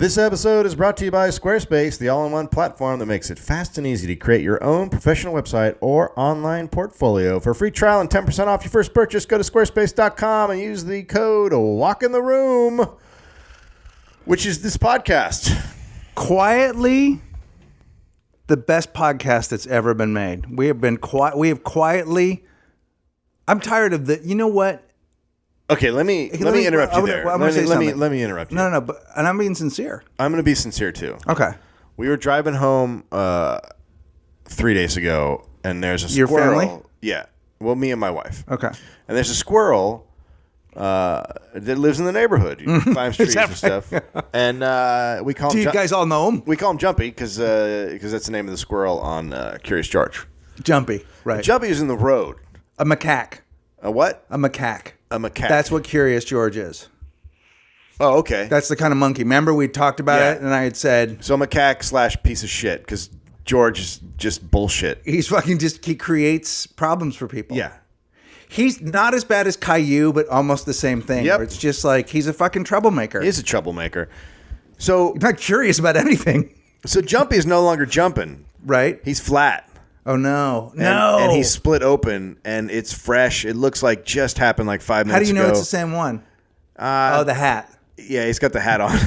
This episode is brought to you by Squarespace, the all-in-one platform that makes it fast and easy to create your own professional website or online portfolio. For a free trial and 10% off your first purchase, go to squarespace.com and use the code Walk in the Room, which is this podcast. Quietly, the best podcast that's ever been made. We have quietly. I'm tired of the. You know what? Okay, let me interrupt you there. Let me interrupt you. No, but and I'm being sincere. I'm going to be sincere too. Okay. We were driving home 3 days ago, and there's a Your squirrel. family? Yeah. Well, me and my wife. Okay. And there's a squirrel that lives in the neighborhood. He climbs trees and stuff. And we call him. Do you guys all know him? We call him Jumpy because that's the name of the squirrel on Curious George. Jumpy, right? Jumpy is in the road. A macaque. A what? A macaque. A macaque. That's what Curious George is. Oh, okay. That's the kind of monkey. Remember we talked about it, and I had said so. Macaque / piece of shit because George is just bullshit. He creates problems for people. Yeah. He's not as bad as Caillou, but almost the same thing. Yep. Where it's just like he's a fucking troublemaker. He is a troublemaker. So he's not curious about anything. So Jumpy is no longer jumping. Right. He's flat. Oh no! And he's split open, and it's fresh. It looks like just happened like 5 minutes ago. How do you know it's the same one? The hat. Yeah, he's got the hat on,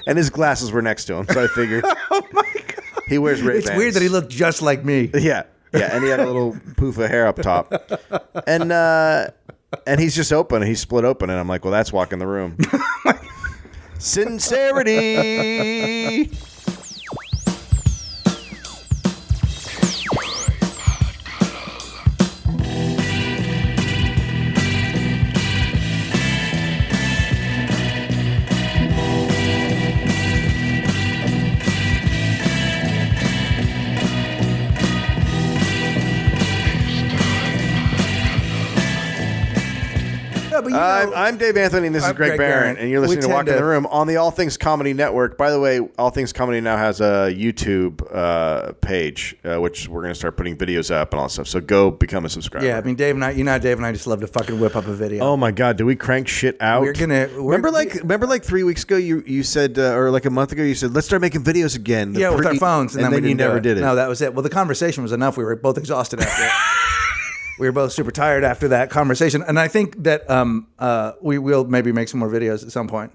and his glasses were next to him, so I figured. Oh my god! He wears Ray-Bans. It's weird that he looked just like me. Yeah, and he had a little poof of hair up top, and he's just open. He's split open, and I'm like, well, that's Walk in the Room. Sincerity. I'm Dave Anthony, and this is Greg Barron, and you're listening to Walk in the Room on the All Things Comedy Network. By the way, All Things Comedy now has a YouTube page, which we're going to start putting videos up and all that stuff. So go become a subscriber. Yeah, I mean, Dave and I just love to fucking whip up a video. Oh my god, do we crank shit out? Remember like 3 weeks ago, you said, or like a month ago, you said let's start making videos again. Yeah, with our phones, and then you never did it. No, that was it. Well, the conversation was enough. We were both exhausted after it. We were both super tired after that conversation, and I think that we will maybe make some more videos at some point.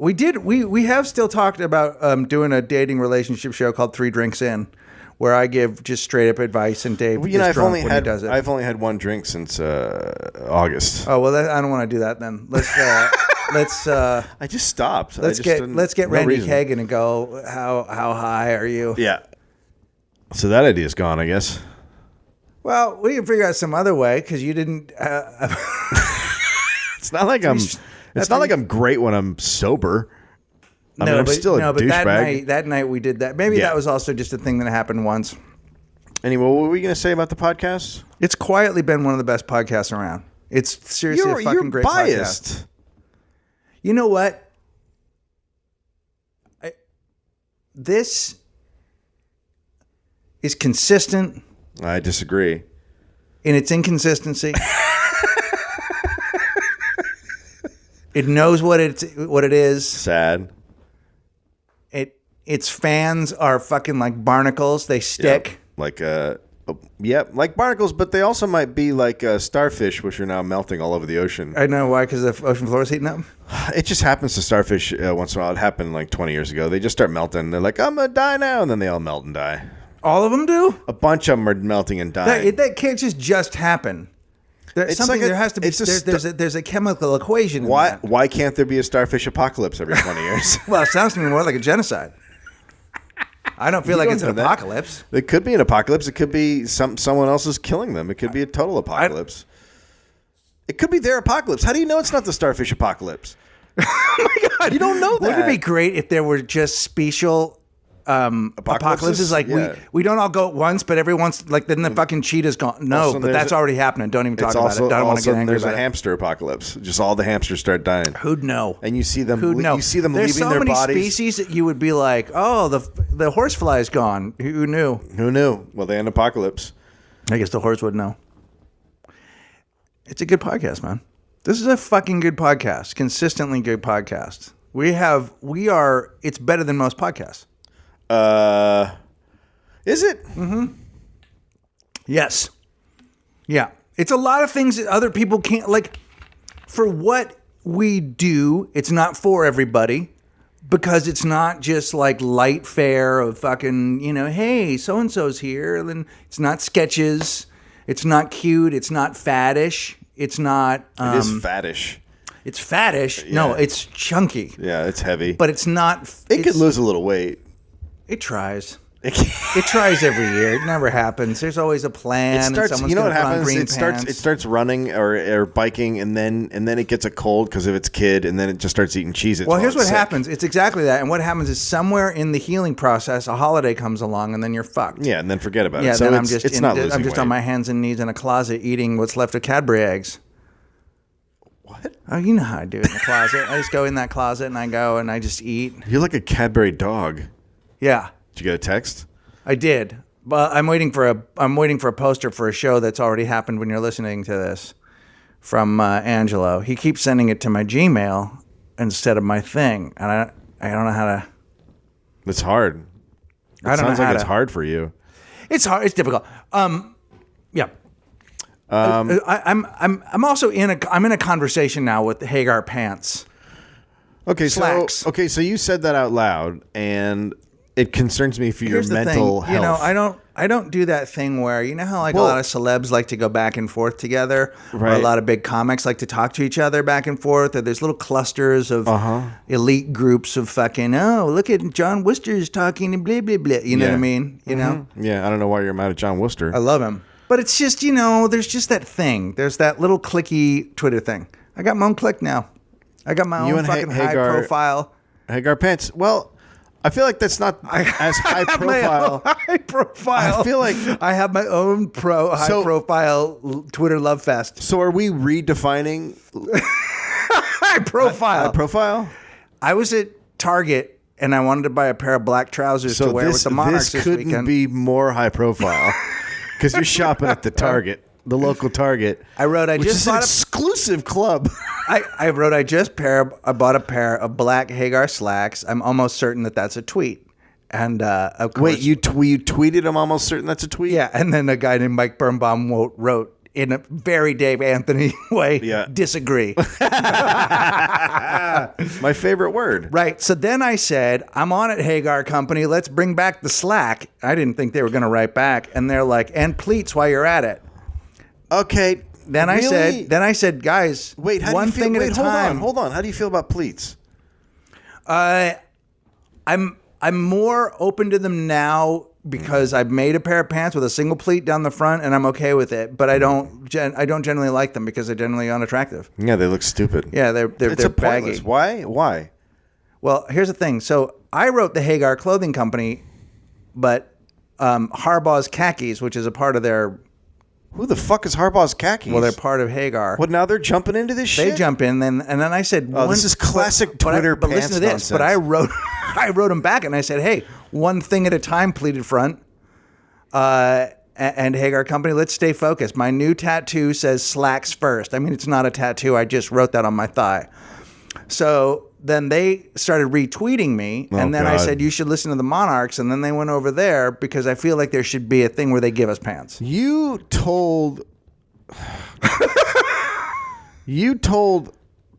We have still talked about doing a dating relationship show called 3 Drinks In, where I give just straight up advice, and Dave is drunk when he does it. I've only had one drink since August. Oh well, I don't want to do that then. Let's. I just stopped. Let's get Randy Hagen and go. How high are you? Yeah. So that idea's gone, I guess. Well, we can figure out some other way because you didn't. It's not like I'm great when I'm sober. I'm still a douchebag. That night we did that. Maybe that was also just a thing that happened once. Anyway, what were we going to say about the podcast? It's quietly been one of the best podcasts around. It's seriously a fucking great biased. Podcast. You know what? This is consistent. I disagree. In its inconsistency. It knows what it is. Sad. Its fans are fucking like barnacles. They stick. Yep. Like barnacles, but they also might be like starfish, which are now melting all over the ocean. I know why, because the ocean floor is heating up. It just happens to starfish once in a while. It happened like 20 years ago. They just start melting. They're like, I'm gonna die now, and then they all melt and die. All of them do? A bunch of them are melting and dying. That can't just happen. There has to be. There's a chemical equation. Why can't there be a starfish apocalypse every 20 years? Well, it sounds to me more like a genocide. I don't feel like it's an apocalypse. It could be an apocalypse. It could be someone else is killing them. It could be a total apocalypse. It could be their apocalypse. How do you know it's not the starfish apocalypse? Oh my god! You don't know that. Wouldn't it be great if there were just special apocalypses? Like we don't all go at once, but every once, like then the fucking cheetah's gone. No, also, but that's already happening. Don't even talk about it. Don't want to get angry about it. There's a hamster apocalypse. Just all the hamsters start dying. Who'd know? And you see them. Who'd know? You see them There's leaving their bodies. There's so many species that you would be like, oh, the horsefly is gone. Who knew? Who knew? Well, they end apocalypse. I guess the horse would know. It's a good podcast, man. This is a fucking good podcast. Consistently good podcast. It's better than most podcasts. Is it? Yes. Yeah. It's a lot of things that other people can't, like, for what we do, it's not for everybody because it's not just like light fare of fucking, hey, so-and-so's here. And it's not sketches. It's not cute. It's not faddish. It's not. It is faddish. It's faddish. Yeah. No, it's chunky. Yeah, it's heavy. But it's not. It could lose a little weight. It tries. It tries every year. It never happens. There's always a plan. It starts. You know what happens? Green It starts running or biking, and then it gets a cold because of its kid, and then it just starts eating Cheez-Its. Well, here's what happens. It's exactly that. And what happens is somewhere in the healing process, a holiday comes along, and then you're fucked. Yeah, and then forget about it. Yeah, So then it's I'm not just on my hands and knees in a closet eating what's left of Cadbury eggs. What? Oh, you know how I do it in the closet. I just go in that closet and I just eat. You're like a Cadbury dog. Yeah. Did you get a text? I did, but I'm waiting for a poster for a show that's already happened when you're listening to this from Angelo. He keeps sending it to my Gmail instead of my thing, and I don't know how to. It's hard. I don't know sounds how like it's to. hard for you. It's hard. It's difficult. Yeah. I'm also in a conversation now with Haggar pants. Okay, Slacks. so you said that out loud, and it concerns me for your Here's the mental thing. health. I don't do that thing where, how like a lot of celebs like to go back and forth together, or Right. a lot of big comics like to talk to each other back and forth, or there's little clusters of elite groups of fucking, look at John Worcester's talking and blah, blah, blah. You know what I mean? You know? Yeah, I don't know why you're mad at John Worcester. I love him. But it's just, there's just that thing. There's that little clicky Twitter thing. I got my own click now. I got my You own and fucking high Haggar- profile. Haggar pants. Well, I feel like that's not as high profile. High profile. I feel like I have my own high profile Twitter love fest. So are we redefining High profile. high profile? I was at Target and I wanted to buy a pair of black trousers to wear with the Monarchs this this couldn't weekend. be more high profile because you're shopping at the Target, the local Target. I wrote, which is an exclusive club. I wrote, I bought a pair of black Haggar slacks. I'm almost certain that that's a tweet. And of course, Wait, you tweeted? I'm almost certain that's a tweet. yeah. And then a guy named Mike Birnbaum wrote in a very Dave Anthony way, disagree. My favorite word. Right. So then I said, I'm on it, Haggar Company. Let's bring back the slack. I didn't think they were going to write back. And they're like, and pleats while you're at it. Okay. Then really? I said, guys, wait, how one do you feel? thing at a time. Hold on. How do you feel about pleats? I'm more open to them now because I've made a pair of pants with a single pleat down the front and I'm okay with it. But I don't generally like them because they're generally unattractive. Yeah, they look stupid. Yeah, they're pointless. baggy. Why? Well, here's the thing. So I wrote the Haggar Clothing Company, but Harbaugh's Khakis, which is a part of their. Who the fuck is Harbaugh's Khakis? Well, they're part of Haggar. What, now they're jumping into this shit? They jump in, and then I said, this is classic Twitter but pants listen to this. nonsense. But I wrote them back, and I said, hey, one thing at a time, pleated front. And Haggar Company, let's stay focused. My new tattoo says slacks first. I mean, it's not a tattoo. I just wrote that on my thigh. So then they started retweeting me, and then I said, you should listen to the Monarchs, and then they went over there because I feel like there should be a thing where they give us pants. You told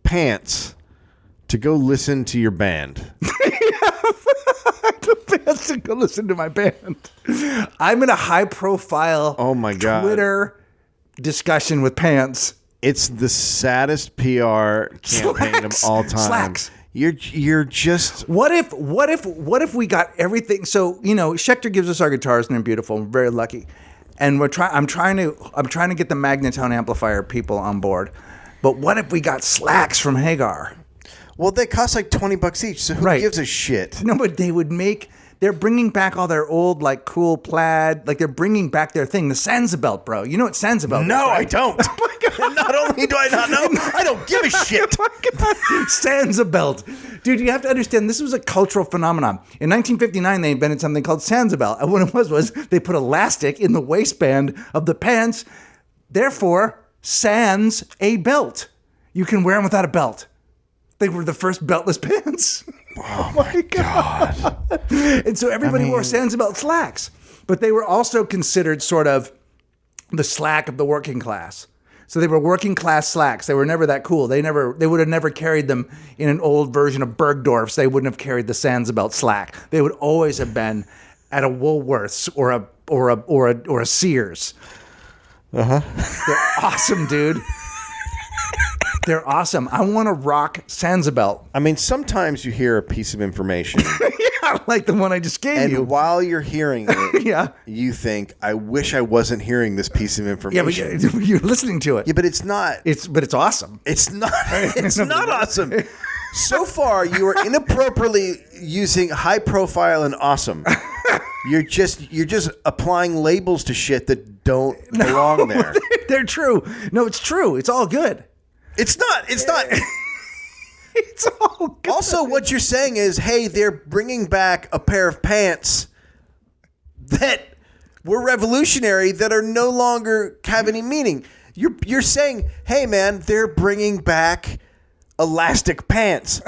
Pants to go listen to your band. Pants to go listen to my band. I'm in a high-profile God. Twitter discussion with Pants. It's the saddest PR campaign of all time. Slacks. You're just. What if we got everything? So Schecter gives us our guitars and they're beautiful. We're very lucky, and I'm trying to get the Magnetone amplifier people on board. But what if we got slacks from Haggar? Well, they cost like $20 each. So who gives a shit? No, but they would make. They're bringing back all their old, like, cool plaid. Like, they're bringing back their thing, the Sansabelt, bro. You know what Sansabelt is, No, right? I don't. Oh my God. Not only do I not know, I don't give a shit. Sansabelt. Dude, you have to understand, this was a cultural phenomenon. In 1959, they invented something called Sansabelt. And what it was they put elastic in the waistband of the pants. Therefore, sans a belt. You can wear them without a belt. They were the first beltless pants. Oh my God. And so everybody wore Sansabelt slacks. But they were also considered sort of the slack of the working class. So they were working class slacks. They were never that cool. They would have never carried them in an old version of Bergdorf's. They wouldn't have carried the Sansabelt slack. They would always have been at a Woolworth's or a Sears. They're awesome, dude. They're awesome. I want to rock Sansabelt. I mean, sometimes you hear a piece of information. Yeah, like the one I just gave you. And while you're hearing it, Yeah. you think, I wish I wasn't hearing this piece of Yeah, information. but you're listening to it. Yeah, but it's not. But it's awesome. It's not. It's not awesome. So far, you are inappropriately using high profile and awesome. You're just applying labels to shit that don't belong there. They're true. No, it's true. It's all good. It's not. It's not. It's all good. Also, what you're saying is, hey, they're bringing back a pair of pants that were revolutionary that are no longer have any meaning. You're saying, hey, man, they're bringing back elastic pants.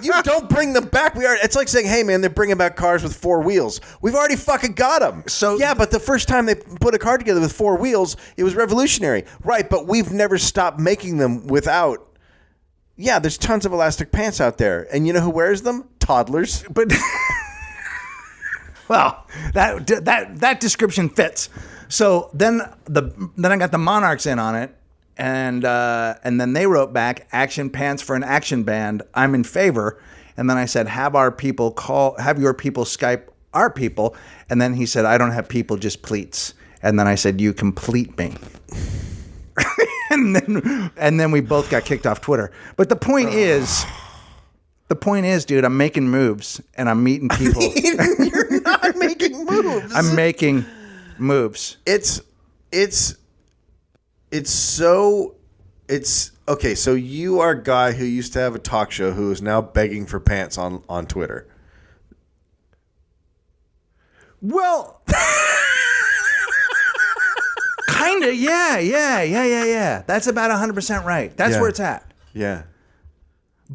You don't bring them back. It's like saying, hey, man, they're bringing back cars with 4 wheels. We've already fucking got them. So yeah, but the first time they put a car together with 4 wheels, it was revolutionary. Right, but we've never stopped making them without. Yeah, there's tons of elastic pants out there. And you know who wears them? Toddlers. But well, that description fits. So then I got the Monarchs in on it. And then they wrote back, action pants for an action band. I'm in favor. And then I said, have your people Skype our people. And then he said, I don't have people, just pleats. And then I said, you complete me. and then we both got kicked off Twitter. But the point is, dude, I'm making moves and I'm meeting people. You're not making moves. I'm making moves. It's okay. So you are a guy who used to have a talk show who is now begging for pants on Twitter. Well, kind of, yeah. That's about 100% right. That's where it's at. Yeah.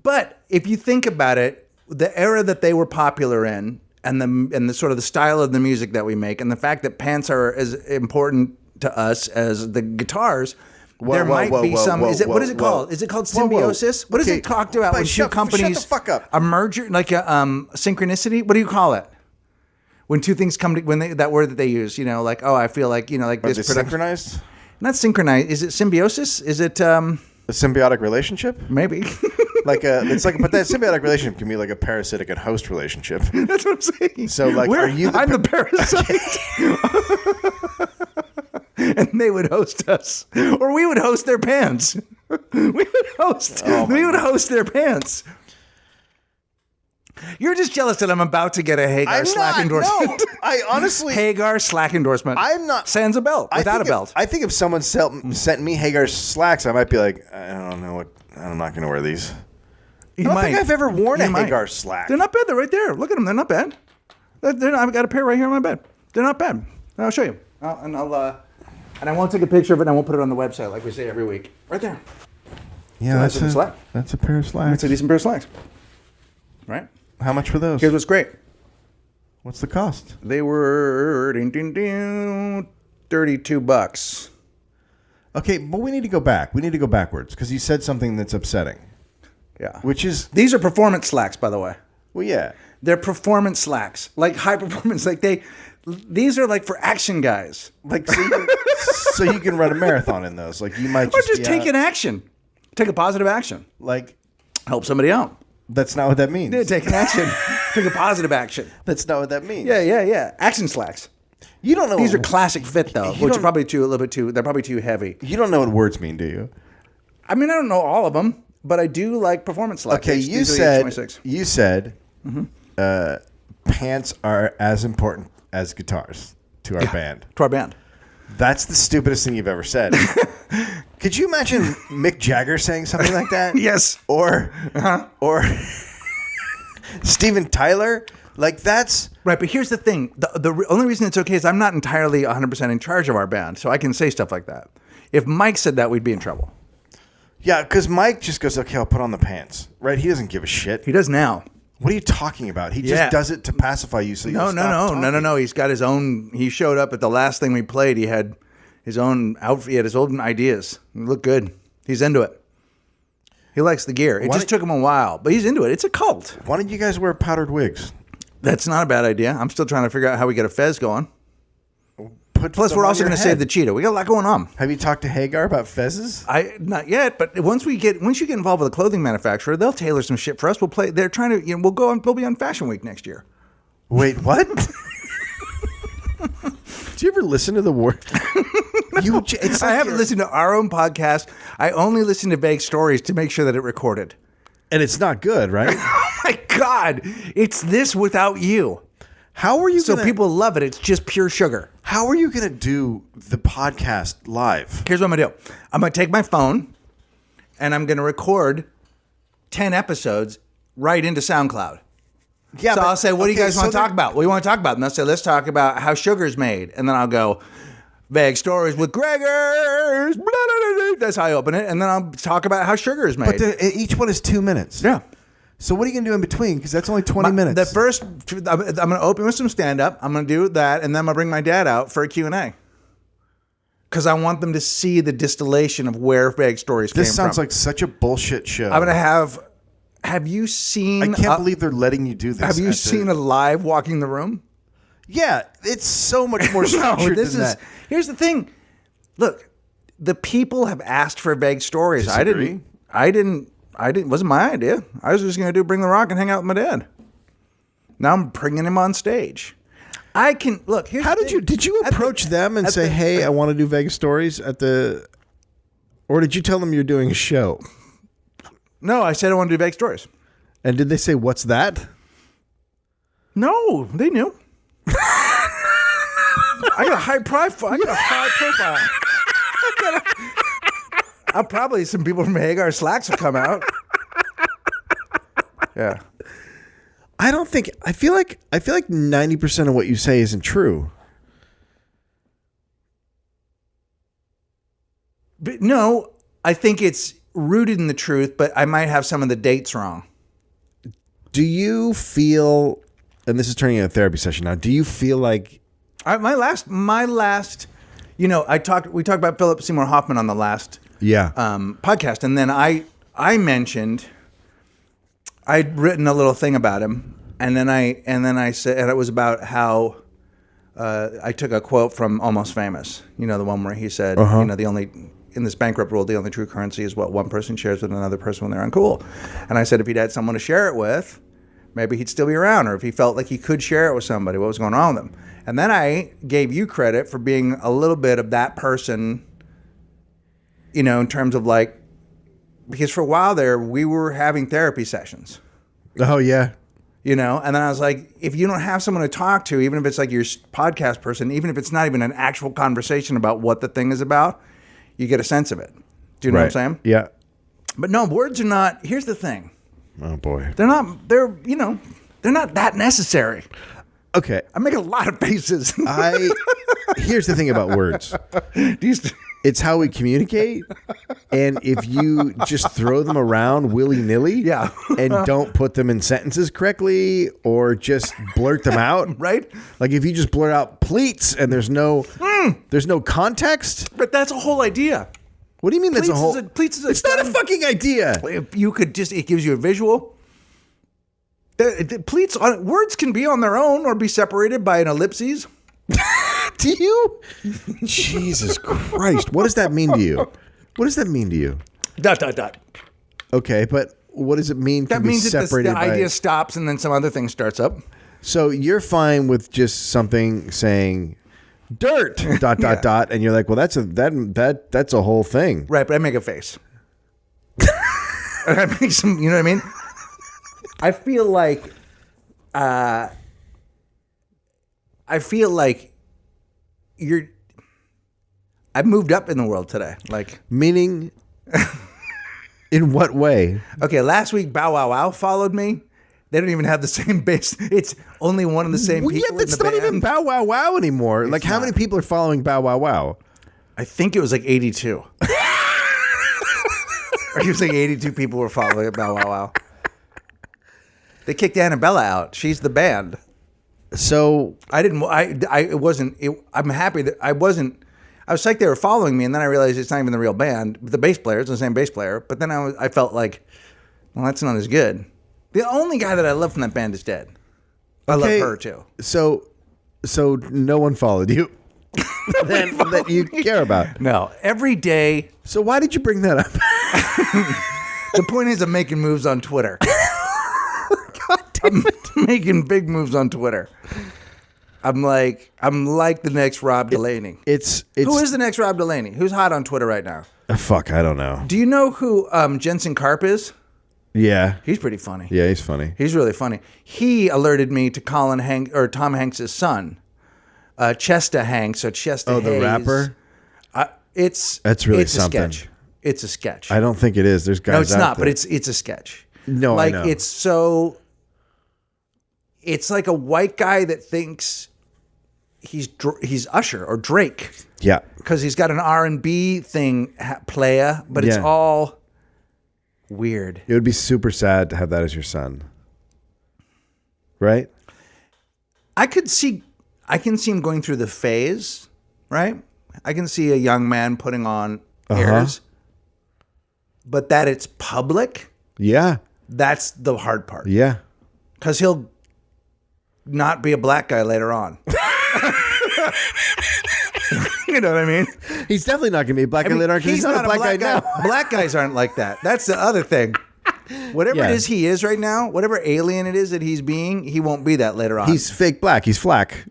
But if you think about it, the era that they were popular in, and the sort of the style of the music that we make, and the fact that pants are as important to us as the guitars, there might be some. What is it called? Is it called symbiosis? What is it talked about when two companies shut the fuck up. a merger, like a synchronicity? What do you call it? When two things come to that word that they use, like, oh, I feel like like Are this they synchronized? Not synchronized. Is it symbiosis? Is it A symbiotic relationship? maybe? But that symbiotic relationship can be like a parasitic and host relationship. That's what I'm saying. So, like, are you I'm the parasite. And they would host us, or we would host their pants. We would host their pants. You're just jealous that I'm about to get a Haggar slack endorsement. No, I honestly Haggar slack endorsement. I'm not. Sans a belt without a belt. I think if someone sent me Haggar slacks, I might be like, I don't know what. I'm not going to wear these. I don't think I've ever worn a Haggar slack. They're not bad. They're right there. Look at them. They're not bad. I've got a pair right here on my bed. They're not bad. I'll show you. And I won't take a picture of it and I won't put it on the website like we say every week. Right there. Yeah, so that's a pair of slacks. That's a decent pair of slacks. Right? How much for those? Here's what's great. What's the cost? They were $32. Okay, but we need to go back. We need to go backwards because you said something that's upsetting. Yeah. Which is... These are performance slacks, by the way. Well, yeah. They're performance slacks. Like high performance. These are like for action guys. Like so you can run a marathon in those. Like you might just take an action. Take a positive action. Like help somebody out. That's not what that means. Yeah, take an action. Take a positive action. That's not what that means. Yeah. Action slacks. You don't know. These are classic fit though, which are probably they're probably too heavy. You don't know what words mean, do you? I mean, I don't know all of them, but I do like performance slacks. Okay, you said pants are as important as guitars to our band. To our band. That's the stupidest thing you've ever said. Could you imagine Mick Jagger saying something like that? Yes. Or Steven Tyler? Like that's... Right, but here's the thing. The only reason it's okay is I'm not entirely 100% in charge of our band, so I can say stuff like that. If Mike said that, we'd be in trouble. Yeah, because Mike just goes, okay, I'll put on the pants. Right? He doesn't give a shit. He does now. What are you talking about? He just does it to pacify you. So No. He's got his own. He showed up at the last thing we played. He had his own outfit. He had his own ideas. He looked good. He's into it. He likes the gear. It just took him a while, but he's into it. It's a cult. Why don't you guys wear powdered wigs? That's not a bad idea. I'm still trying to figure out how we get a fez going. Plus, we're also going to save the cheetah. We got a lot going on. Have you talked to Haggar about fezzes? Not yet, but once you get involved with a clothing manufacturer, they'll tailor some shit for us. We'll play. They're trying to. We'll be on Fashion Week next year. Wait, what? Do you ever listen to the word? I haven't listened to our own podcast. I only listen to Vague Stories to make sure that it recorded. And it's not good, right? Oh my God! It's this without you. How are you? So people love it. It's just pure sugar. How are you going to do the podcast live? Here's what I'm going to do. I'm going to take my phone and I'm going to record 10 episodes right into SoundCloud. Yeah, so I'll say, what do you guys want to talk about? What do you want to talk about? And they'll say, let's talk about how sugar's made. And then I'll go, Vague Stories with Gregors. That's how I open it. And then I'll talk about how sugar is made. But each one is 2 minutes. Yeah. So what are you going to do in between? Because that's only 20 minutes. I'm going to open with some stand-up. I'm going to do that, and then I'm going to bring my dad out for a Q&A. Because I want them to see the distillation of where Vague Stories came from. This sounds like such a bullshit show. I'm going to have you seen... I can't believe they're letting you do this. Have you seen a live Walking the Room? Yeah, it's so much more structured than that. Here's the thing. Look, the people have asked for Vague Stories. Disagree. I didn't. It wasn't my idea. I was just going to Bring the Rock and hang out with my dad. Now I'm bringing him on stage. I can look. Here's did you approach them and say, "Hey, I want to do Vague Stories or did you tell them you're doing a show?" No, I said I want to do Vague Stories. And did they say, "What's that?" No, they knew. I got a high profile. Probably some people from Haggar Slacks have come out. Yeah. I feel like 90% of what you say isn't true. But no, I think it's rooted in the truth, but I might have some of the dates wrong. Do you feel, and this is turning into a therapy session now, do you feel like my last, we talked about Philip Seymour Hoffman on the last podcast, and then I mentioned I'd written a little thing about him, and then I said, and it was about how I took a quote from Almost Famous, the one where he said, in this bankrupt world, the only true currency is what one person shares with another person when they're uncool. And I said, if he'd had someone to share it with, maybe he'd still be around, or if he felt like he could share it with somebody, what was going on with him? And then I gave you credit for being a little bit of that person, in terms of because for a while there, we were having therapy sessions. Oh, yeah. And then I was like, if you don't have someone to talk to, even if it's like your podcast person, even if it's not even an actual conversation about what the thing is about, you get a sense of it. Do you know what I'm saying? Yeah. But no, words are not, here's the thing. Oh, boy. They're not that necessary. Okay. I make a lot of faces. Here's the thing about words. It's how we communicate. And if you just throw them around willy-nilly and don't put them in sentences correctly or just blurt them out. Right? Like if you just blurt out pleats and there's no context. But that's a whole idea. What do you mean that's a whole... It's not a fucking idea. If you could it gives you a visual. Pleats, words can be on their own or be separated by an ellipses. Do you? Jesus Christ. What does that mean to you? What does that mean to you? ... Okay, but what does it mean to be separated the idea stops and then some other thing starts up. So you're fine with just something saying dirt ... and you're like, well, that's a whole thing. Right, but I make a face. And I make some, you know what I mean? I feel like I've moved up in the world today. Meaning, in what way? Okay, last week Bow Wow Wow followed me. They don't even have the same base. It's only one of the same people in the band. It's not even Bow Wow Wow anymore. How many people are following Bow Wow Wow? I think it was 82. Are you saying 82 people were following Bow Wow Wow? They kicked Annabella out. She's the band. So I didn't. It wasn't. I'm happy that I wasn't. I was psyched they were following me, and then I realized it's not even the real band. The bass player, it's the same bass player. But then I felt like, well, that's not as good. The only guy that I love from that band is dead. I love her too. So no one followed you that you care about. No, every day. So why did you bring that up? The point is, I'm making moves on Twitter. God damn it. I'm making big moves on Twitter. I'm like the next Rob Delaney. It's Who is the next Rob Delaney? Who's hot on Twitter right now? Fuck, I don't know. Do you know who Jensen Karp is? Yeah. He's pretty funny. Yeah, he's funny. He's really funny. He alerted me to Tom Hanks' son, Chesta Hanks or Chesta Hayes. The rapper? That's really something. A sketch. It's a sketch. I don't think it is. There's guys No, it's out not, there. but it's a sketch. No, like, I know. It's like a white guy that thinks he's Usher or Drake. Yeah. Because he's got an R&B thing playa, but it's all weird. It would be super sad to have that as your son. Right? I can see him going through the phase, right? I can see a young man putting on airs. But that it's public, Yeah. that's the hard part. Yeah. Because he'll not be a black guy later on. You know what I mean? He's definitely not going to be a black guy later on because he's not a black guy now. Black guys aren't like that. That's the other thing. Whatever it is he is right now, whatever alien it is that he's being, he won't be that later on. He's fake black. He's flack.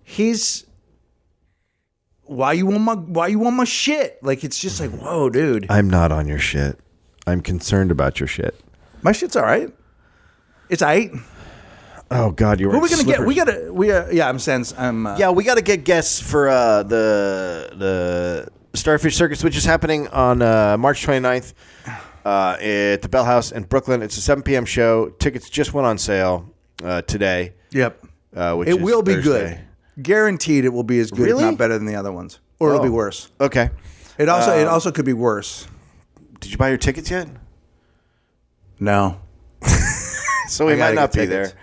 He's why you want my shit? Like, it's just like, whoa, dude. I'm not on your shit. I'm concerned about your shit. My shit's all right. It's all right. Oh God, you're. Who are we gonna get? Yeah, we got to get guests for the Starfish Circus, which is happening on March 29th at the Bell House in Brooklyn. It's a 7 p.m. show. Tickets just went on sale today. Yep. Which it is will be Thursday. good. Guaranteed, it will be as good, Really? if not better than the other ones, or it'll be worse. Okay. It also could be worse. Did you buy your tickets yet? No. So we I might gotta not get be tickets. there,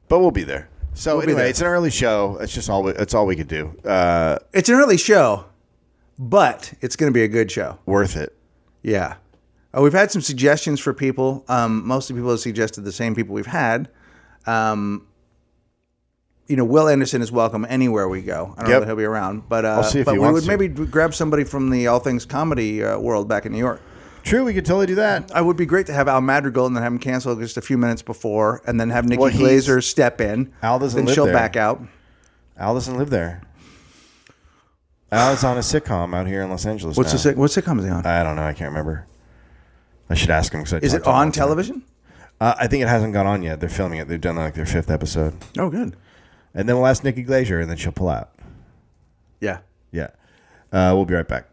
but we'll be there. So We'll be anyway, there. it's an early show. It's just all. It's all we could do. It's an early show, but it's going to be a good show. Worth it. Yeah. We've had some suggestions for people. Most of the people have suggested the same people we've had. Will Anderson is welcome anywhere we go. I don't know that he'll be around, but I'll see if he we wants would to. maybe grab somebody from the All Things Comedy world back in New York. True, we could totally do that. I would be great to have Al Madrigal and then have him cancel just a few minutes before, and then have Nikki Well, Glazer step in. Al doesn't then live she'll there. back out. Al doesn't live there. Al is on a sitcom out here in Los Angeles. What now. sitcom is he on? I don't know. I can't remember. I should ask him. Is it on television? I think it hasn't gone on yet. They're filming it. They've done like their 5th episode. Oh, good. And then we'll ask Nikki Glazer, and then she'll pull out. Yeah. Yeah. We'll be right back.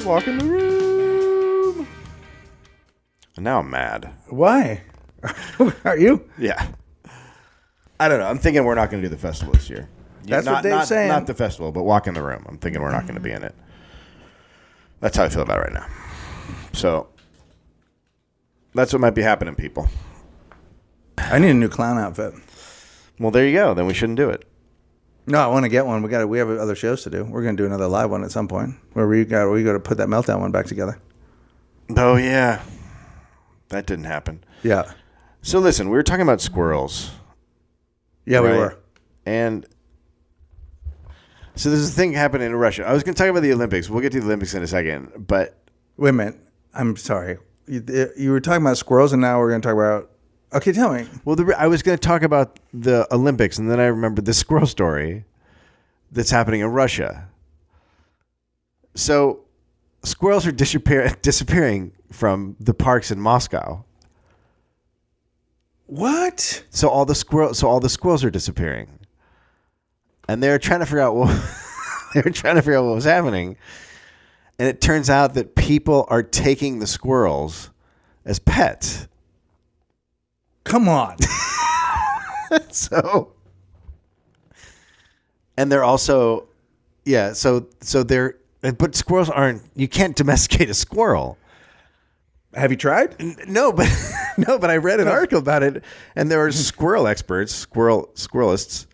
Walk in the room. And now I'm mad. Why? Are you? Yeah. I don't know. I'm thinking we're not going to do the festival this year. That's what Dave's saying. Not the festival, but Walk in the Room. I'm thinking we're not going to be in it. That's how I feel about it right now. So that's what might be happening, people. I need a new clown outfit. Well, there you go. Then we shouldn't do it. No, I want to get one. We have other shows to do. We're going to do another live one at some point where we got to put that Meltdown one back together. Oh, yeah. That didn't happen. Yeah. So listen, we were talking about squirrels. Yeah, right? we were. And so there's a thing happening in Russia. I was going to talk about the Olympics. We'll get to the Olympics in a second. But Wait a minute. I'm sorry. You were talking about squirrels, and now we're going to talk about... Okay, tell me. well, I was going to talk about the Olympics, and then I remembered the squirrel story that's happening in Russia. So squirrels are disappearing from the parks in Moscow. What? So all the squirrels are disappearing, and they're trying to figure out They were trying to figure out what was happening. And it turns out that people are taking the squirrels as pets. Come on. So, and they're also, yeah, so they're, but squirrels aren't, you can't domesticate a squirrel. Have you tried? No, but I read an article about it, and there were squirrel experts, squirrelists,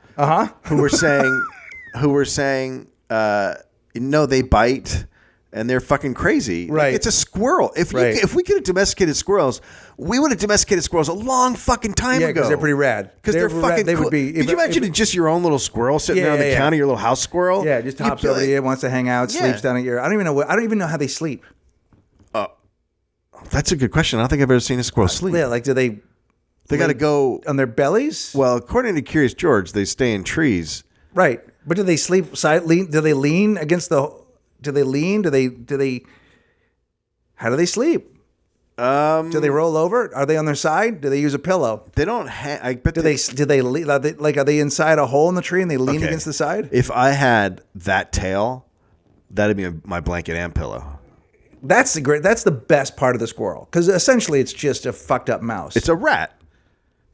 who were saying, no, they bite, and they're fucking crazy. Right, like, it's a squirrel. If we could have domesticated squirrels, we would have domesticated squirrels a long fucking time ago. Yeah, because they're pretty rad. Because they're fucking. They cool. would be. Could you imagine just your own little squirrel sitting there on the counter, your little house squirrel? Yeah, just hops over to you, wants to hang out, sleeps down at your. I don't even know how they sleep. That's a good question. I don't think I've ever seen a squirrel sleep. Yeah, like do they? They got to go on their bellies. Well, according to Curious George, they stay in trees. Right, but do they sleep lean? Do they lean against the? Do they lean? Do they? How do they sleep? Do they roll over? Are they on their side? Do they use a pillow? They don't. I bet. Do they like? Are they inside a hole in the tree and they lean against the side? If I had that tail, that'd be my blanket and pillow. That's the best part of the squirrel because essentially it's just a fucked up mouse. It's a rat.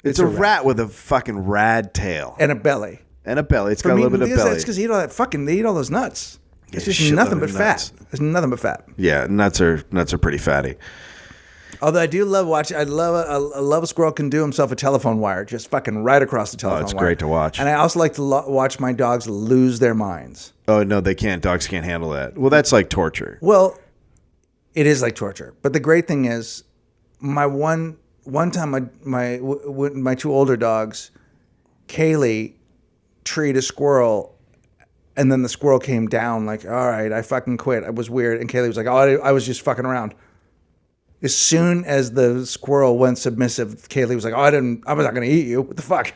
It's a rat with a fucking rad tail and a belly. It's got a little bit of belly. That's because they eat all those nuts. It's just nothing but fat. It's nothing but fat. Yeah, nuts are pretty fatty. Although I do love watching. I love a squirrel can do himself a telephone wire just fucking right across the telephone wire. It's great to watch. And I also like to watch my dogs lose their minds. Oh no, they can't. Dogs can't handle that. Well, that's like torture. Well, it is like torture. But the great thing is, my one time my two older dogs, Kaylee, treed a squirrel, and then the squirrel came down like, all right, I fucking quit. It was weird. And Kaylee was like, oh, I was just fucking around. As soon as the squirrel went submissive, Kaylee was like, oh, I was not going to eat you. What the fuck?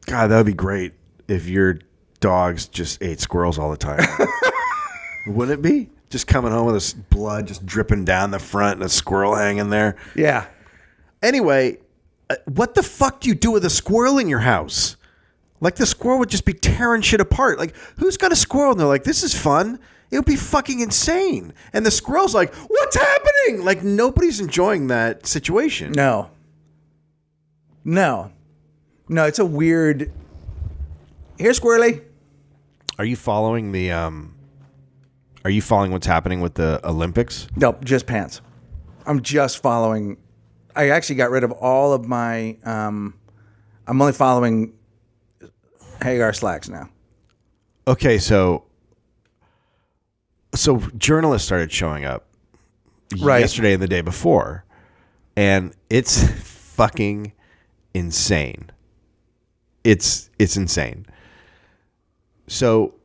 God, that would be great if your dogs just ate squirrels all the time. Wouldn't it be? Just coming home with this blood just dripping down the front and a squirrel hanging there. Yeah. Anyway, what the fuck do you do with a squirrel in your house? Like, the squirrel would just be tearing shit apart. Like, who's got a squirrel? And they're like, this is fun. It would be fucking insane. And the squirrel's like, what's happening? Like, nobody's enjoying that situation. No, it's a weird. Here, Squirrely. Are you following what's happening with the Olympics? Nope, just pants. I'm just following. I actually got rid of all of my. I'm only following Haggar slacks now. Okay, so journalists started showing up yesterday and the day before, and it's fucking insane. It's insane. So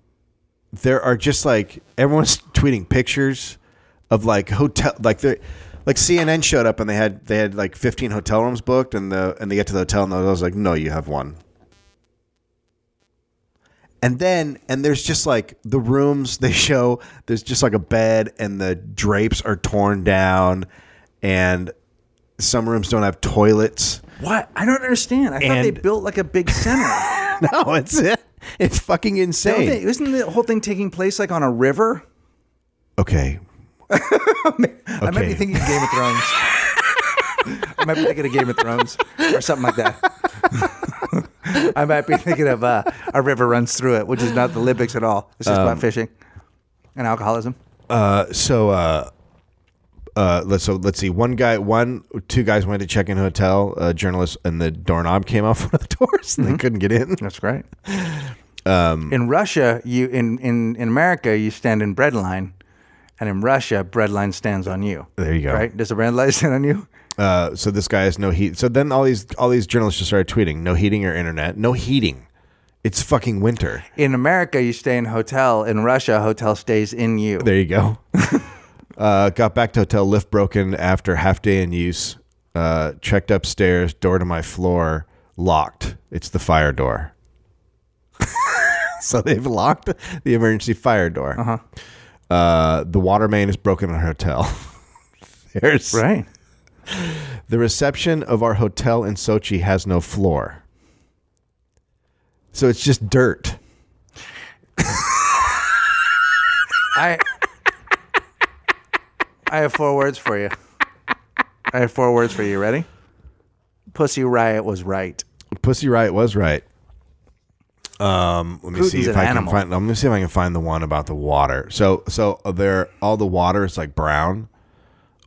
there are just like everyone's tweeting pictures of like hotel, like CNN showed up and they had like 15 hotel rooms booked, and they get to the hotel and I was like, no, you have one. And there's just like the rooms they show, there's just like a bed and the drapes are torn down and some rooms don't have toilets. What? I don't understand. I thought they built like a big center. No, it's fucking insane. Isn't the whole thing taking place like on a river? Okay. I might be thinking of Game of Thrones. I might be thinking of Game of Thrones or something like that. I might be thinking of a river runs through it, which is not the Olympics at all. It's just about fishing and alcoholism. Let's see. Two guys went to check in a hotel. A journalist and the doorknob came off one of the doors, and they couldn't get in. That's great. In Russia, in America, you stand in bread line, and in Russia, bread line stands on you. There you go. Right? Does the bread line stand on you? So this guy has no heat. So then all these journalists just started tweeting, no heating or internet, no heating. It's fucking winter. In America, you stay in a hotel. In Russia, a hotel stays in you. There you go. Got back to hotel, lift broken after half day in use. Checked upstairs, door to my floor, locked. It's the fire door. So they've locked the emergency fire door. The water main is broken in our hotel. There's right. The reception of our hotel in Sochi has no floor. So it's just dirt. I have 4 words for you. Ready? Pussy Riot was right. Pussy Riot was right. Let me see if I can find. Let me see if I can find the one about the water. So all the water is like brown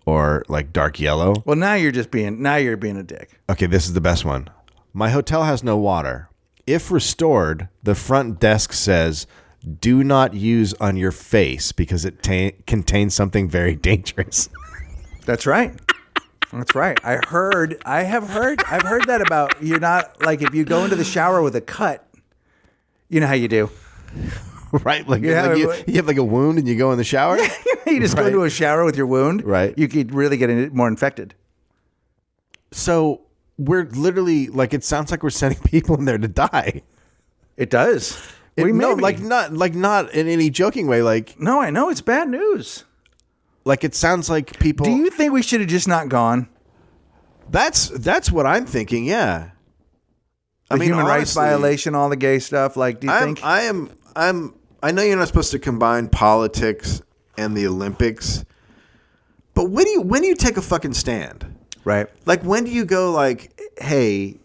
or like dark yellow. Well, now you're being a dick. Okay, this is the best one. My hotel has no water. If restored, the front desk says, "Do not use on your face because it contains something very dangerous." That's right. That's right. I've heard that about, you're not, like, if you go into the shower with a cut, you know how you do. Right? Like, you have like a wound and you go in the shower? You just go into a shower with your wound. Right. You could really get more infected. So we're literally, like, it sounds like we're sending people in there to die. It does. Not in any joking way. Like, no, I know it's bad news. Like, it sounds like people. Do you think we should have just not gone? That's what I'm thinking. Yeah. I mean, human rights violation, all the gay stuff. Like, do you think? I know you're not supposed to combine politics and the Olympics, but when do you take a fucking stand? Right. Like, when do you go like, hey,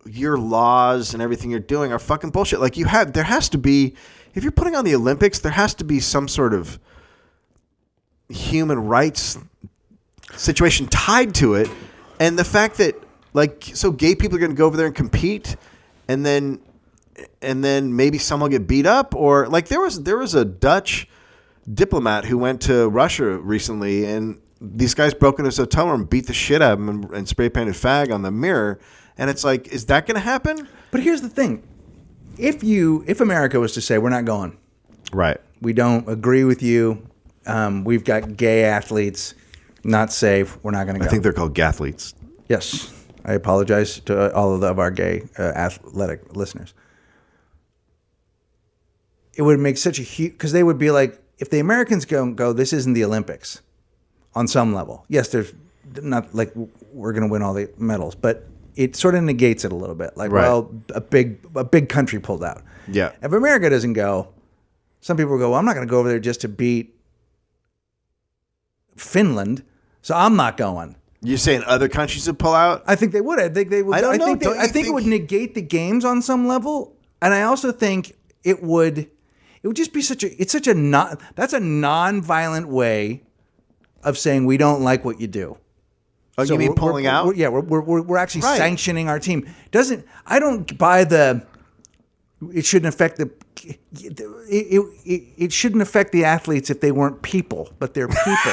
your laws and everything you're doing are fucking bullshit? Like, there has to be, if you're putting on the Olympics, there has to be some sort of human rights situation tied to it. And the fact that, like, so gay people are going to go over there and compete, and then maybe someone will get beat up, or like there was a Dutch diplomat who went to Russia recently, and these guys broke into his hotel room, beat the shit out of him, and spray painted fag on the mirror. And it's like, is that going to happen? But here's the thing: if America was to say, we're not going, right? We don't agree with you. We've got gay athletes, not safe. We're not going to go. I think they're called gathletes. Yes. I apologize to all of our gay athletic listeners. It would make such a huge, because they would be like, if the Americans go, this isn't the Olympics on some level. Yes, there's not like we're going to win all the medals, but it sort of negates it a little bit. Like, right. Well, a big country pulled out. Yeah. If America doesn't go, some people will go, well, I'm not going to go over there just to beat Finland, so I'm not going. You're saying other countries would pull out? I think they would. I think they would. I think it would negate the games on some level, and I also think it would just be that's a non-violent way of saying we don't like what you do. Oh, so you mean pulling out? We're actually sanctioning our team. I don't buy it shouldn't affect it shouldn't affect the athletes if they weren't people, but they're people.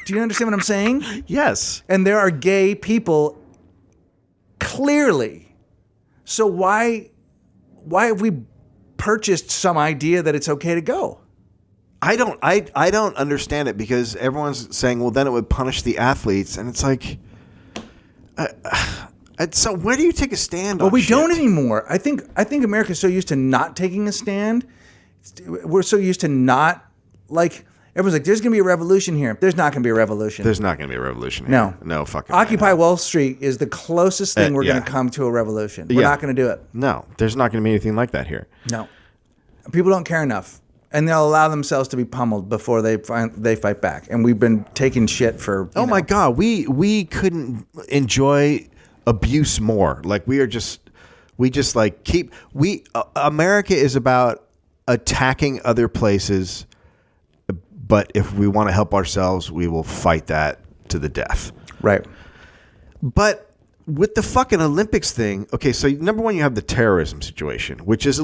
Do you understand what I'm saying? Yes. And there are gay people, clearly. So why have we purchased some idea that it's okay to go? I don't understand it, because everyone's saying, well, then it would punish the athletes, and it's like, so where do you take a stand on? Well, we don't anymore. I think America's so used to not taking a stand. We're so used to not, like, everyone's like, there's going to be a revolution here. There's not going to be a revolution. There's not going to be a revolution here. No fucking Occupy Wall Street is the closest thing we're going to come to a revolution. We're not going to do it. No, there's not going to be anything like that here. No. People don't care enough. And they'll allow themselves to be pummeled before they fight back. And we've been taking shit for, my God. We couldn't enjoy abuse more. Like, America is about attacking other places, but if we want to help ourselves, we will fight that to the death. Right. But with the fucking Olympics thing, okay, so number one, you have the terrorism situation, which is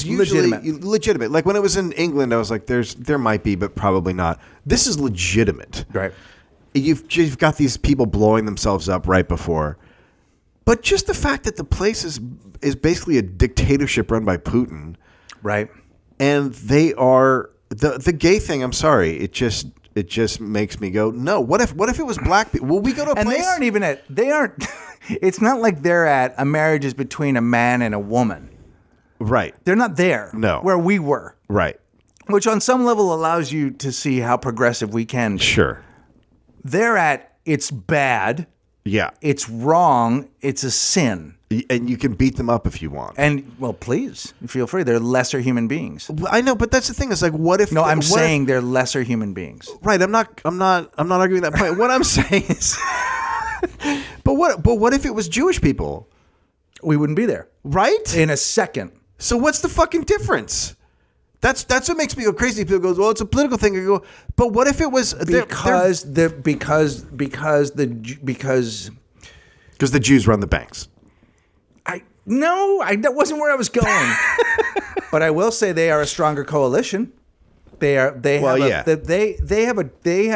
usually legitimate. Like, when it was in England, I was like, there might be, but probably not. This is legitimate. Right. You've got these people blowing themselves up right before. But just the fact that the place is basically a dictatorship run by Putin. Right. And they are the gay thing, I'm sorry, it just makes me go, no. What if it was black people? Will we go to a place? And they aren't it's not like they're at a marriage is between a man and a woman. Right. They're not there. No. Where we were. Right. Which on some level allows you to see how progressive we can be. Sure. They're at, it's bad. Yeah. It's wrong. It's a sin. And you can beat them up if you want. And well, please feel free. They're lesser human beings. I know, but that's the thing. It's like, what if? No, I'm saying they're lesser human beings. Right. I'm not arguing that point. What I'm saying is, but what if it was Jewish people? We wouldn't be there, right? In a second. So what's the fucking difference? That's what makes me go crazy. People go, well, it's a political thing. I go, but what if it was because the Jews run the banks. That wasn't where I was going. But I will say they are a stronger coalition. They have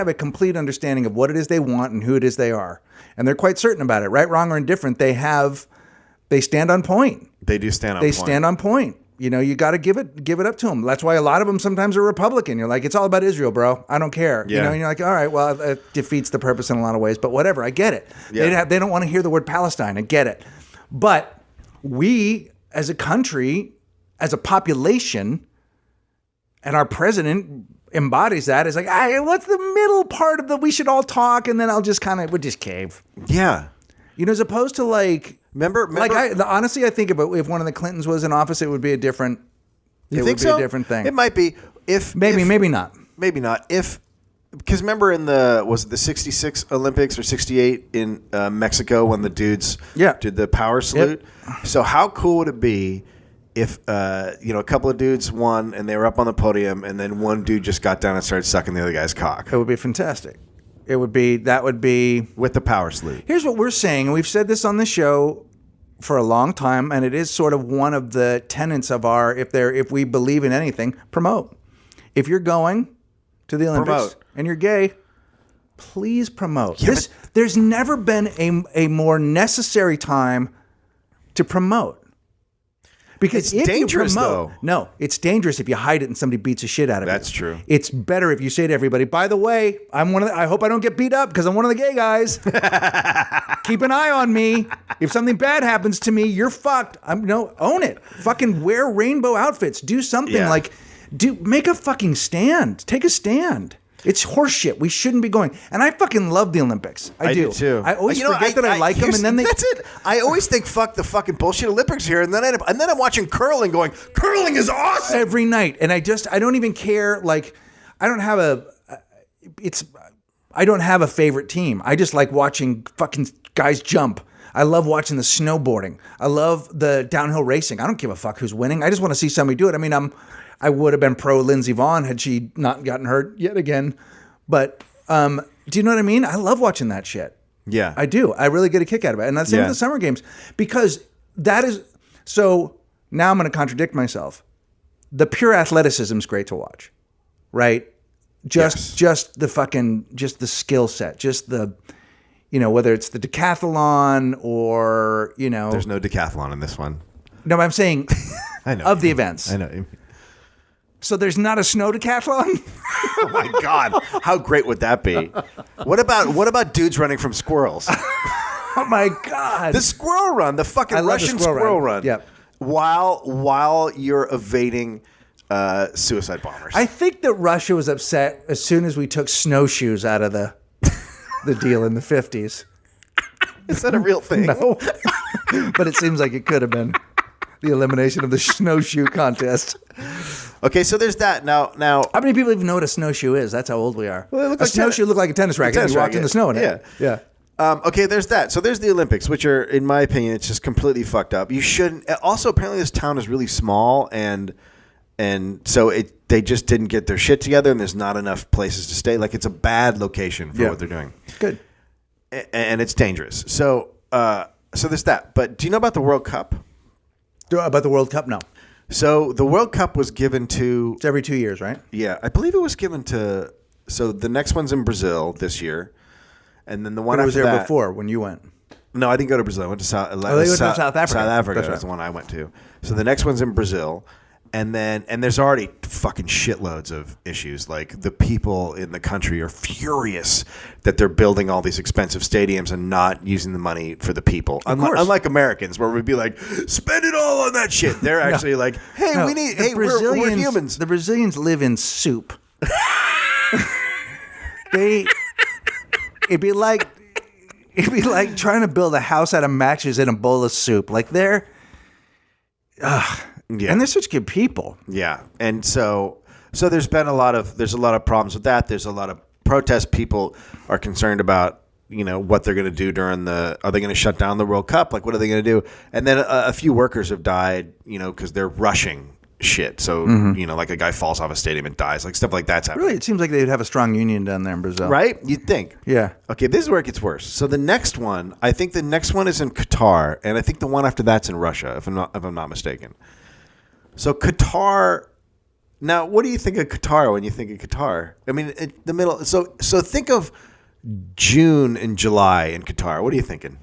a complete understanding of what it is they want and who it is they are, and they're quite certain about it. Right, wrong, or indifferent, they stand on point. They do stand on. They stand on point. You know, you got to give it up to them. That's why a lot of them sometimes are Republican. You're like, it's all about Israel, bro. I don't care. Yeah. You know, and you're like, all right, well, it defeats the purpose in a lot of ways, but whatever. I get it. Yeah. They don't want to hear the word Palestine. I get it. But we, as a country, as a population, and our president embodies that. Is like, what's the middle part of we should all talk, and then we'll just cave. Yeah. You know, as opposed to like. Remember? Honestly, I think if one of the Clintons was in office, it would be a different. You think so? Be a different thing. It might be. Maybe not. Maybe not. Because remember was it the 66 Olympics or 68 in Mexico when the dudes did the power salute? Yep. So how cool would it be if a couple of dudes won and they were up on the podium and then one dude just got down and started sucking the other guy's cock? It would be fantastic. That would be with the power salute. Here's what we're saying, and we've said this on the show for a long time, and it is sort of one of the tenets of our if we believe in anything, promote. If you're going to the Olympics and you're gay, please promote. Yeah, there's never been a more necessary time to promote. Because it's dangerous, though. No, it's dangerous if you hide it and somebody beats the shit out of you. That's true. It's better if you say to everybody, by the way, I hope I don't get beat up because I'm one of the gay guys. Keep an eye on me. If something bad happens to me, you're fucked. Own it. Fucking wear rainbow outfits. Do something make a fucking stand. Take a stand. It's horseshit. We shouldn't be going. And I fucking love the Olympics. I do too. I always forget that I like them, and then that's it. I always think fuck the fucking bullshit Olympics here, and then I'm watching curling, going, curling is awesome every night, and I don't even care. Like, I don't have a favorite team. I just like watching fucking guys jump. I love watching the snowboarding. I love the downhill racing. I don't give a fuck who's winning. I just want to see somebody do it. I mean, I would have been pro Lindsey Vonn had she not gotten hurt yet again. But do you know what I mean? I love watching that shit. Yeah. I do. I really get a kick out of it. And that's the same with the Summer Games. Because that is... So now I'm going to contradict myself. The pure athleticism is great to watch. Right? Just the skill set. Just the... whether it's the decathlon or, There's no decathlon in this one. No, I'm saying I know of the events. I know. So there's not a snow decathlon? Oh my God. How great would that be? What about dudes running from squirrels? Oh my God. The squirrel run, the fucking Russian squirrel run. Yep. While you're evading suicide bombers. I think that Russia was upset as soon as we took snowshoes out of the deal in the 50s. Is that a real thing? No. But it seems like it could have been. The elimination of the snowshoe contest. Okay, so there's that. Now, how many people even know what a snowshoe is? That's how old we are. Well, a snowshoe looked like a tennis racket. You walked in the snow in it. Yeah. Okay, there's that. So there's the Olympics, which are, in my opinion, it's just completely fucked up. You shouldn't. Also, apparently, this town is really small, and so they just didn't get their shit together, and there's not enough places to stay. Like, it's a bad location for what they're doing. Good. And it's dangerous. So there's that. But do you know about the World Cup? About the World Cup? No. So the World Cup was given to... It's every 2 years, right? Yeah. I believe it was given to... So the next one's in Brazil this year. And then the one after was there that, before, when you went. No, I didn't go to Brazil. I went to South Africa. South Africa. That's right. That's the one I went to. So the next one's in Brazil. And there's already fucking shitloads of issues. Like, the people in the country are furious that they're building all these expensive stadiums and not using the money for the people. Unlike Americans, where we'd be like, spend it all on that shit. They're actually like, hey, we're humans. The Brazilians live in soup. It'd be like It'd be like trying to build a house out of matches in a bowl of soup. Like they're, Yeah. and they're such good people. Yeah, and so there's a lot of problems with that. There's a lot of protests. People are concerned about what they're going to do during are they going to shut down the World Cup? Like, what are they going to do? And then a few workers have died, because they're rushing shit. So like a guy falls off a stadium and dies, like stuff like that's happening. Really, it seems like they'd have a strong union down there in Brazil, right? You'd think. Yeah. Okay, this is where it gets worse. So the next one, I think the next one is in Qatar, and I think the one after that's in Russia, if I'm not mistaken. So Qatar. Now, what do you think of Qatar when you think of Qatar? I mean, the middle. So think of June and July in Qatar. What are you thinking?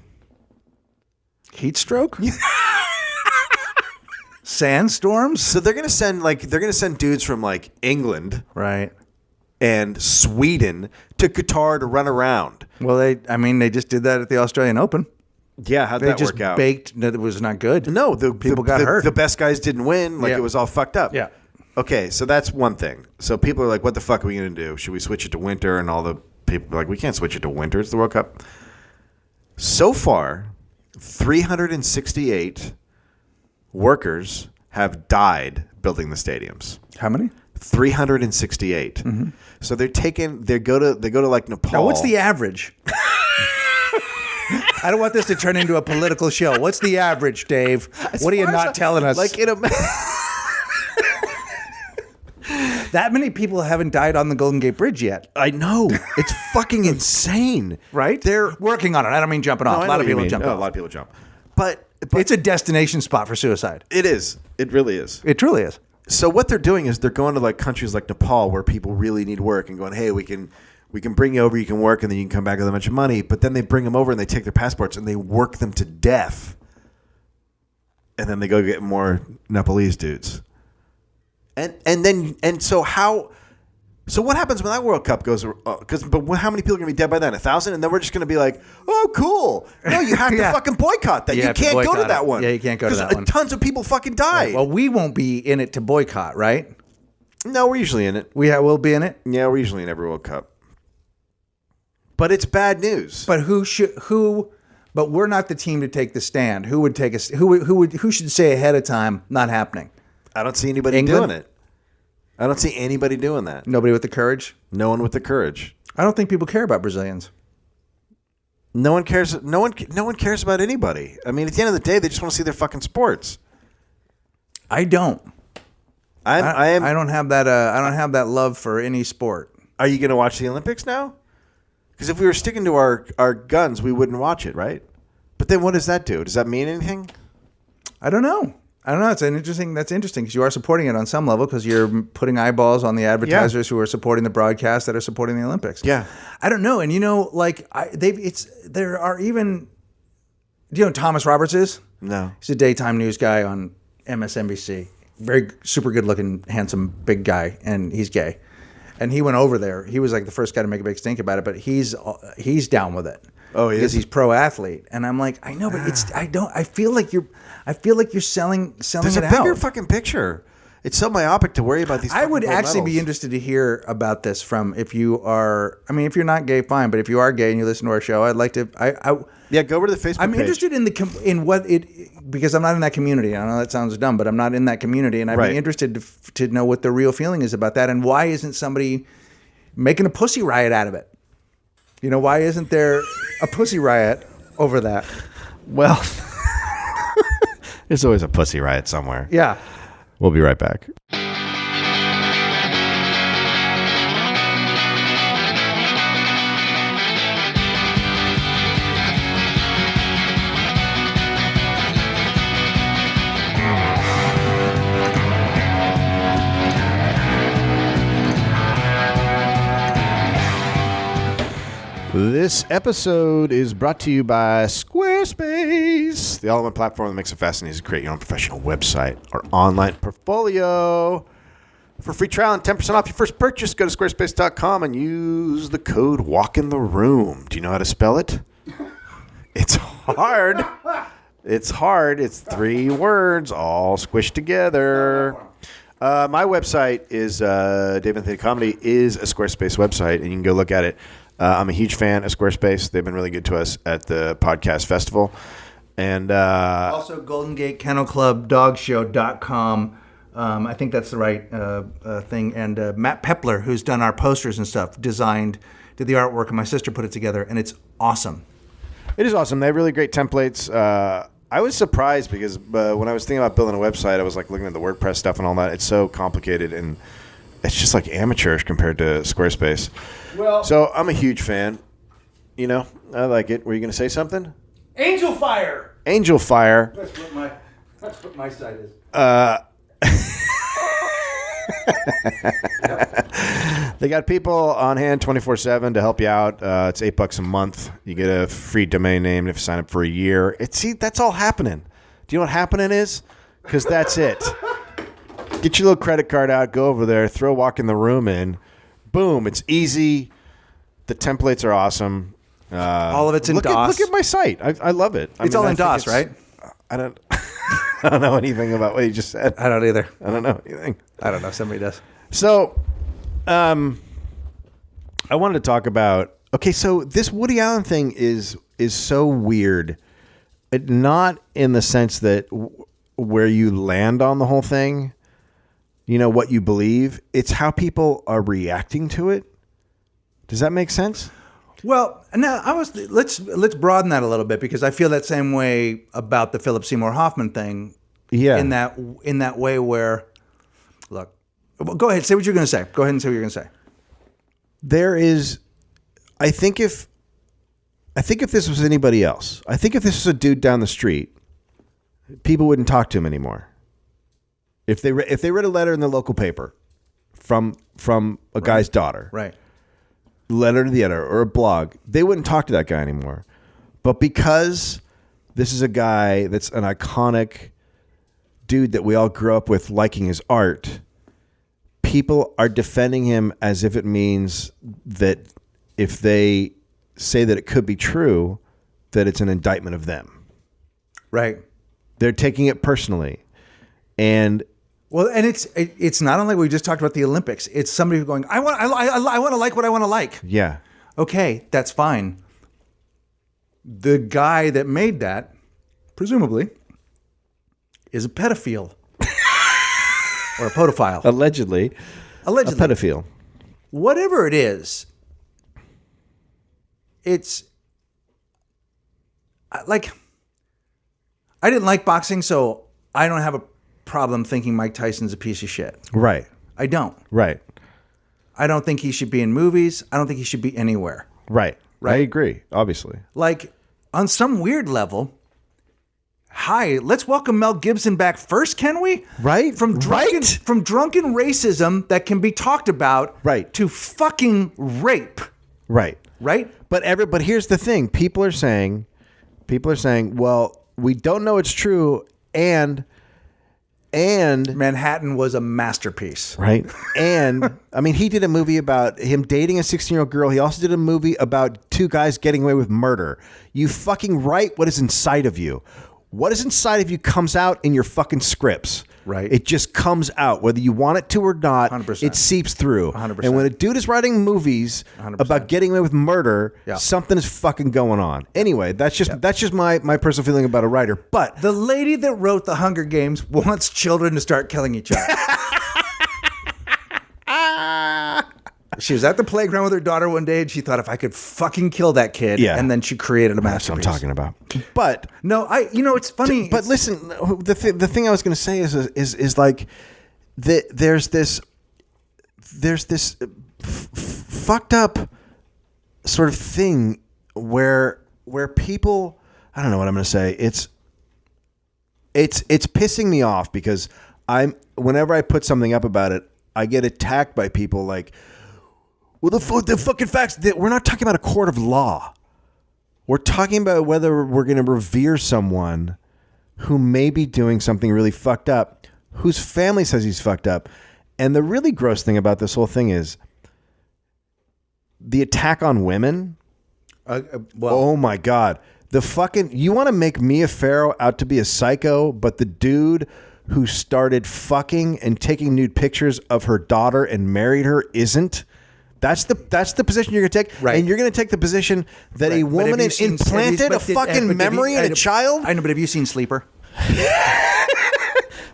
Heat stroke? Sandstorms? So they're gonna send dudes from like England, Right. and Sweden to Qatar to run around. Well, they just did that at the Australian Open. Yeah, how'd They that just work out? baked. It was not good. No, People got hurt. The best guys didn't win. Like Yeah. it was all fucked up. Yeah. Okay, so that's one thing. So people are like, "What the fuck are we gonna do? Should we switch it to winter?" And all the people are like, "We can't switch it to winter. It's the World Cup." So far, 368 workers have died building the stadiums. How many? 368. Mm-hmm. So they go to like Nepal. Now, what's the average? I don't want this to turn into a political show. What's the average, Dave? What are you not telling us? Like in a That many people haven't died on the Golden Gate Bridge yet. I know. It's fucking insane. Right? They're working on it. I don't mean jumping off. No, A lot of people jump A off. lot of people jump. But It's a destination spot for suicide. it is. It really is. It truly is. So what they're doing is they're going to like countries like Nepal where people really need work and going, "Hey, we can bring you over, you can work, and then you can come back with a bunch of money." But then they bring them over and they take their passports and they work them to death. And then they go get more Nepalese dudes. So what happens when that World Cup goes? But how many people are going to be dead by then? 1,000, and then we're just going to be like, "Oh, cool." No, you have to Yeah. fucking boycott that. You You have to can't go to boycott that it. one. Yeah, you can't go to that one. Tons of people fucking die. Well, we won't be in it to boycott, right? No, we're usually in it. We'll be in it. Yeah, we're usually in every World Cup. But it's bad news. But But we're not the team to take the stand. Who would take us? Who should say ahead of time? Not happening. I don't see anybody England? doing it. I don't see anybody doing that. Nobody with the courage. No one with the courage. I don't think people care about Brazilians. No one cares. No one cares about anybody. I mean, at the end of the day, they just want to see their fucking sports. I don't. I don't have that. I don't have that love for any sport. Are you going to watch the Olympics now? Because if we were sticking to our guns, we wouldn't watch it, right? But then what does that do? Does that mean anything? I don't know. That's interesting because you are supporting it on some level because you're putting eyeballs on the advertisers who are supporting the broadcast that are supporting the Olympics. Yeah. I don't know. And there are even, do you know who Thomas Roberts is? No. He's a daytime news guy on MSNBC. Very super good looking, handsome, big guy. And he's gay. And he went over there. He was like the first guy to make a big stink about it, but he's down with it. Oh, he because is? he's pro athlete, and I'm like, I know, but I feel like you're selling There's it a bigger out. fucking picture. It's so myopic to worry about these. I would fucking gold actually be medals. interested to hear about this from if you are. I mean, if you're not gay, fine, but if you are gay and you listen to our show, I'd like to. Yeah, go over to the Facebook I'm page. interested in what it because I'm not in that community. I know that sounds dumb, but I'm not in that community, and I'd Right. be interested to know what the real feeling is about that, and why isn't somebody making a pussy riot out of it? You know, why isn't there a pussy riot over that? Well, there's always a pussy riot somewhere. Yeah. We'll be right back. This episode is brought to you by Squarespace, the all-in-one platform that makes it fast and easy to create your own professional website or online portfolio. For free trial and 10% off your first purchase, go to squarespace.com and use the code WALKINTHEROOM. Do you know how to spell it? It's hard. It's hard. It's 3 words all squished together. My website is Dave Anthony Comedy is a Squarespace website, and you can go look at it. I'm a huge fan of Squarespace. They've been really good to us at the podcast festival. And also Golden Gate Kennel Club Dogshow.com. I think that's the right thing. And Matt Pepler, who's done our posters and stuff, did the artwork, and my sister put it together, and it's awesome. It is awesome. They have really great templates. I was surprised because when I was thinking about building a website, I was like looking at the WordPress stuff and all that. It's so complicated, and it's just like amateurish compared to Squarespace. Well, so I'm a huge fan. You know, I like it. Were you going to say something? Angel Fire. Angel Fire. That's what my site is. They got people on hand 24/7 to help you out. It's $8 a month. You get a free domain name if you sign up for a year. That's all happening. Do you know what happening is? Because that's it. Get your little credit card out. Go over there. Throw Walk in the Room in. Boom. It's easy. The templates are awesome. All of it's in DOS. Look at my site. I love it. It's all in DOS, right? I don't know anything about what you just said. I don't either. I don't know anything. I don't know. Somebody does. So, I wanted to talk about. Okay, so this Woody Allen thing is so weird. Not in the sense that where you land on the whole thing, you know, what you believe. It's how people are reacting to it. Does that make sense? Well, now let's broaden that a little bit, because I feel that same way about the Philip Seymour Hoffman thing. Yeah. In that way where, look, go ahead, say what you're going to say. Go ahead and say what you're going to say. There is, I think if this was anybody else, I think if this was a dude down the street, people wouldn't talk to him anymore. If they read a letter in the local paper from a guy's daughter, right, letter to the editor or a blog, they wouldn't talk to that guy anymore. But because this is a guy that's an iconic dude that we all grew up with liking his art, people are defending him as if it means that if they say that it could be true, that it's an indictment of them. Right. They're taking it personally. And well, and it's not only we just talked about the Olympics. It's somebody going, I want to like what I want to like. Yeah. Okay, that's fine. The guy that made that, presumably, is a pedophile or a podophile. Allegedly. A pedophile. Whatever it is, it's like, I didn't like boxing, so I don't have a problem thinking Mike Tyson's a piece of shit. Right. I don't. Right. I don't think he should be in movies. I don't think he should be anywhere. Right. I agree, obviously. Like, on some weird level, hi, let's welcome Mel Gibson back first, can we? Right. From drunken racism that can be talked about, right, to fucking rape. Right. Right? But here's the thing. People are saying, well, we don't know it's true, and Manhattan was a masterpiece. Right. And I mean, he did a movie about him dating a 16-year-old girl. He also did a movie about two guys getting away with murder. You fucking write what is inside of you. What is inside of you comes out in your fucking scripts. Right. It just comes out, whether you want it to or not. 100%. It seeps through. 100%. And when a dude is writing movies 100%. about getting away with murder, yeah, something is fucking going on. Anyway, that's just my personal feeling about a writer. But the lady that wrote The Hunger Games wants children to start killing each other. She was at the playground with her daughter one day, and she thought, if I could fucking kill that kid, and then she created a masterpiece. That's what I'm talking about. But no, it's funny. But listen, the thing I was going to say is like there's this fucked up sort of thing where people, I don't know what I'm going to say. It's pissing me off because whenever I put something up about it, I get attacked by people like, well, the fucking facts that we're not talking about a court of law. We're talking about whether we're going to revere someone who may be doing something really fucked up, whose family says he's fucked up. And the really gross thing about this whole thing is the attack on women. Oh my God. You want to make Mia Farrow out to be a psycho, but the dude who started fucking and taking nude pictures of her daughter and married her isn't? That's the position you're going to take. Right. And you're going to take the position that a woman implanted a fucking memory in a child? I know, but have you seen Sleeper?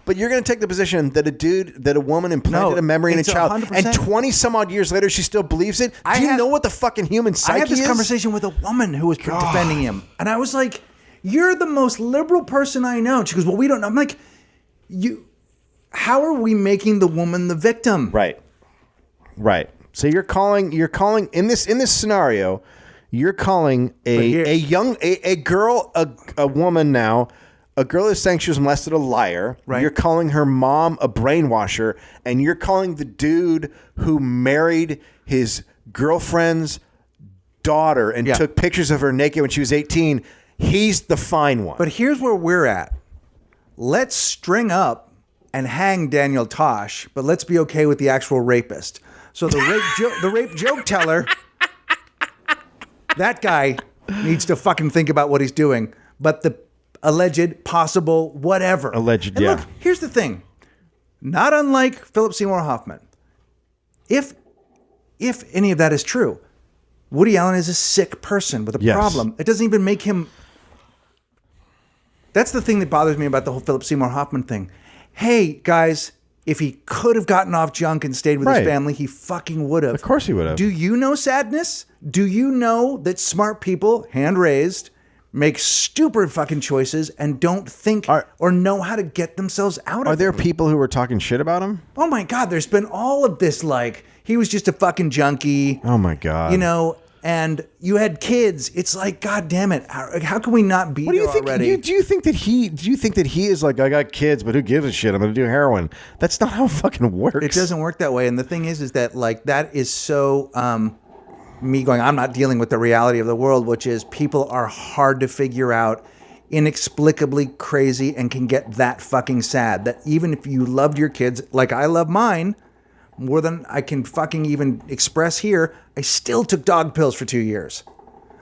But you're going to take the position that a woman implanted a memory in a child, 100%. and 20 some odd years later, she still believes it. Do you know what the fucking human psyche is? I had this conversation with a woman who was defending him, and I was like, "You're the most liberal person I know." And she goes, "Well, we don't know." I'm like, how are we making the woman the victim? Right. So you're calling in this scenario, you're calling a girl, a woman now. A girl is saying she was molested a liar. Right. You're calling her mom a brainwasher, and you're calling the dude who married his girlfriend's daughter and took pictures of her naked when she was 18. He's the fine one. But here's where we're at. Let's string up and hang Daniel Tosh, but let's be okay with the actual rapist. So the rape joke teller, that guy needs to fucking think about what he's doing. But the alleged, possible, whatever. Alleged, and look, here's the thing. Not unlike Philip Seymour Hoffman. If any of that is true, Woody Allen is a sick person with a problem. It doesn't even make him... That's the thing that bothers me about the whole Philip Seymour Hoffman thing. Hey, guys, if he could have gotten off junk and stayed with his family, he fucking would have. Of course he would have. Do you know sadness? Do you know that smart people, hand raised, make stupid fucking choices and don't think or know how to get themselves out of it? Are there people who were talking shit about him? Oh my God, there's been all of this, like, he was just a fucking junkie. Oh my God. You know, and you had kids. It's like, God damn it. How can we not be there already? Do you think that he is like, I got kids, but who gives a shit? I'm going to do heroin. That's not how it fucking works. It doesn't work that way. And the thing is that, like, that is so... me going, I'm not dealing with the reality of the world, which is people are hard to figure out, inexplicably crazy, and can get that fucking sad. That even if you loved your kids, like I love mine, more than I can fucking even express here, I still took dog pills for 2 years.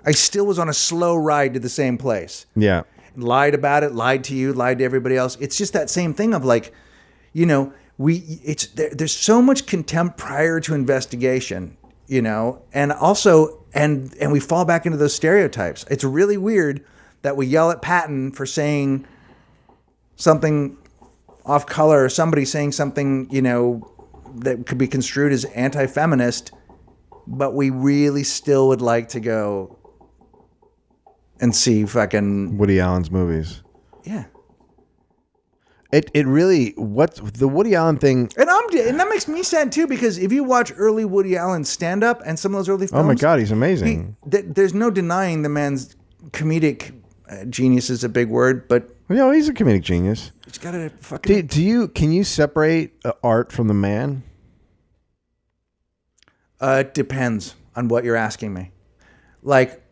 I still was on a slow ride to the same place. Yeah. Lied about it, lied to you, lied to everybody else. It's just that same thing of like, you know, there's so much contempt prior to investigation. You know, and also, and we fall back into those stereotypes. It's really weird that we yell at Patton for saying something off color, or somebody saying something, you know, that could be construed as anti-feminist, but we really still would like to go and see fucking Woody Allen's movies. Yeah. It really, what the Woody Allen thing, and that makes me sad too, because if you watch early Woody Allen stand up and some of those early films, oh my God, he's amazing. There's no denying the man's comedic genius is a big word, but he's a comedic genius. He's got a fucking. Can you separate art from the man? It depends on what you're asking me. Like,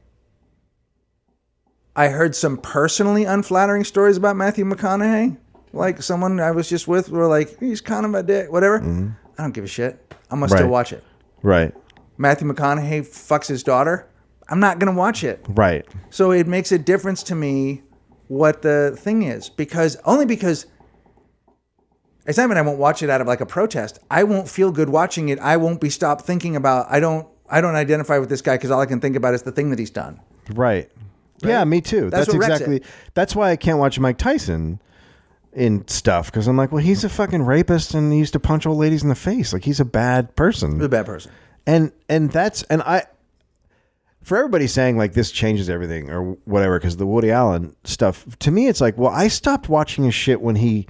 I heard some personally unflattering stories about Matthew McConaughey. Like someone I was just with were like, he's kind of a dick, whatever. Mm-hmm. I don't give a shit. I'm going to still watch it. Right. Matthew McConaughey fucks his daughter. I'm not going to watch it. Right. So it makes a difference to me what the thing is. Because it's not even I won't watch it out of like a protest. I won't feel good watching it. I won't be stopped thinking about, I don't identify with this guy because all I can think about is the thing that he's done. Right. Yeah, me too. That's exactly. That's why I can't watch Mike Tyson in stuff, because I'm like, well, he's a fucking rapist and he used to punch old ladies in the face. Like, he's a bad person. He's a bad person. And for everybody saying like this changes everything or whatever, because the Woody Allen stuff, to me, it's like, well, I stopped watching his shit when he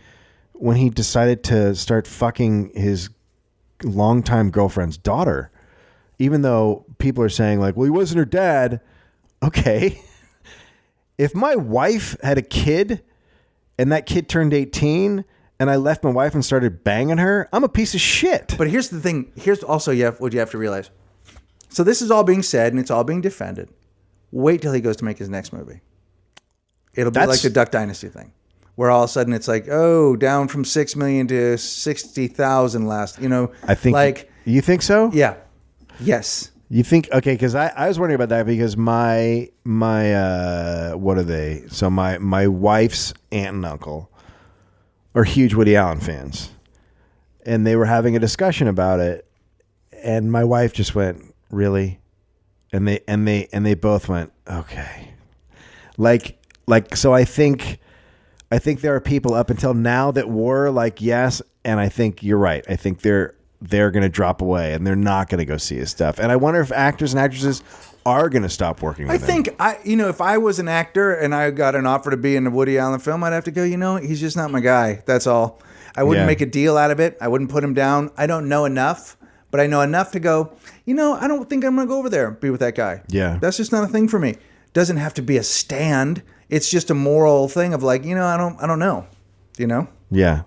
decided to start fucking his longtime girlfriend's daughter, even though people are saying like, well, he wasn't her dad. Okay. If my wife had a kid and that kid turned 18 and I left my wife and started banging her, I'm a piece of shit. But here's the thing. Here's also what you have to realize. So this is all being said and it's all being defended. Wait till he goes to make his next movie. It'll be like the Duck Dynasty thing, where all of a sudden it's like, oh, down from 6 million to 60,000 last, you know. I think, like, you think so? Yeah. Yes. You think, okay, because I was wondering about that, because my what are they? So my wife's aunt and uncle are huge Woody Allen fans, and they were having a discussion about it, and my wife just went, really? And they both went, okay. Like, so I think there are people up until now that were like, yes. And I think you're right. I think they're going to drop away and they're not going to go see his stuff. And I wonder if actors and actresses are going to stop working with him. I think if I was an actor and I got an offer to be in a Woody Allen film, I'd have to go, he's just not my guy. That's all. I wouldn't make a deal out of it. I wouldn't put him down. I don't know enough, but I know enough to go, I don't think I'm going to go over there and be with that guy. Yeah. That's just not a thing for me. Doesn't have to be a stand. It's just a moral thing of like, I don't know, Yeah.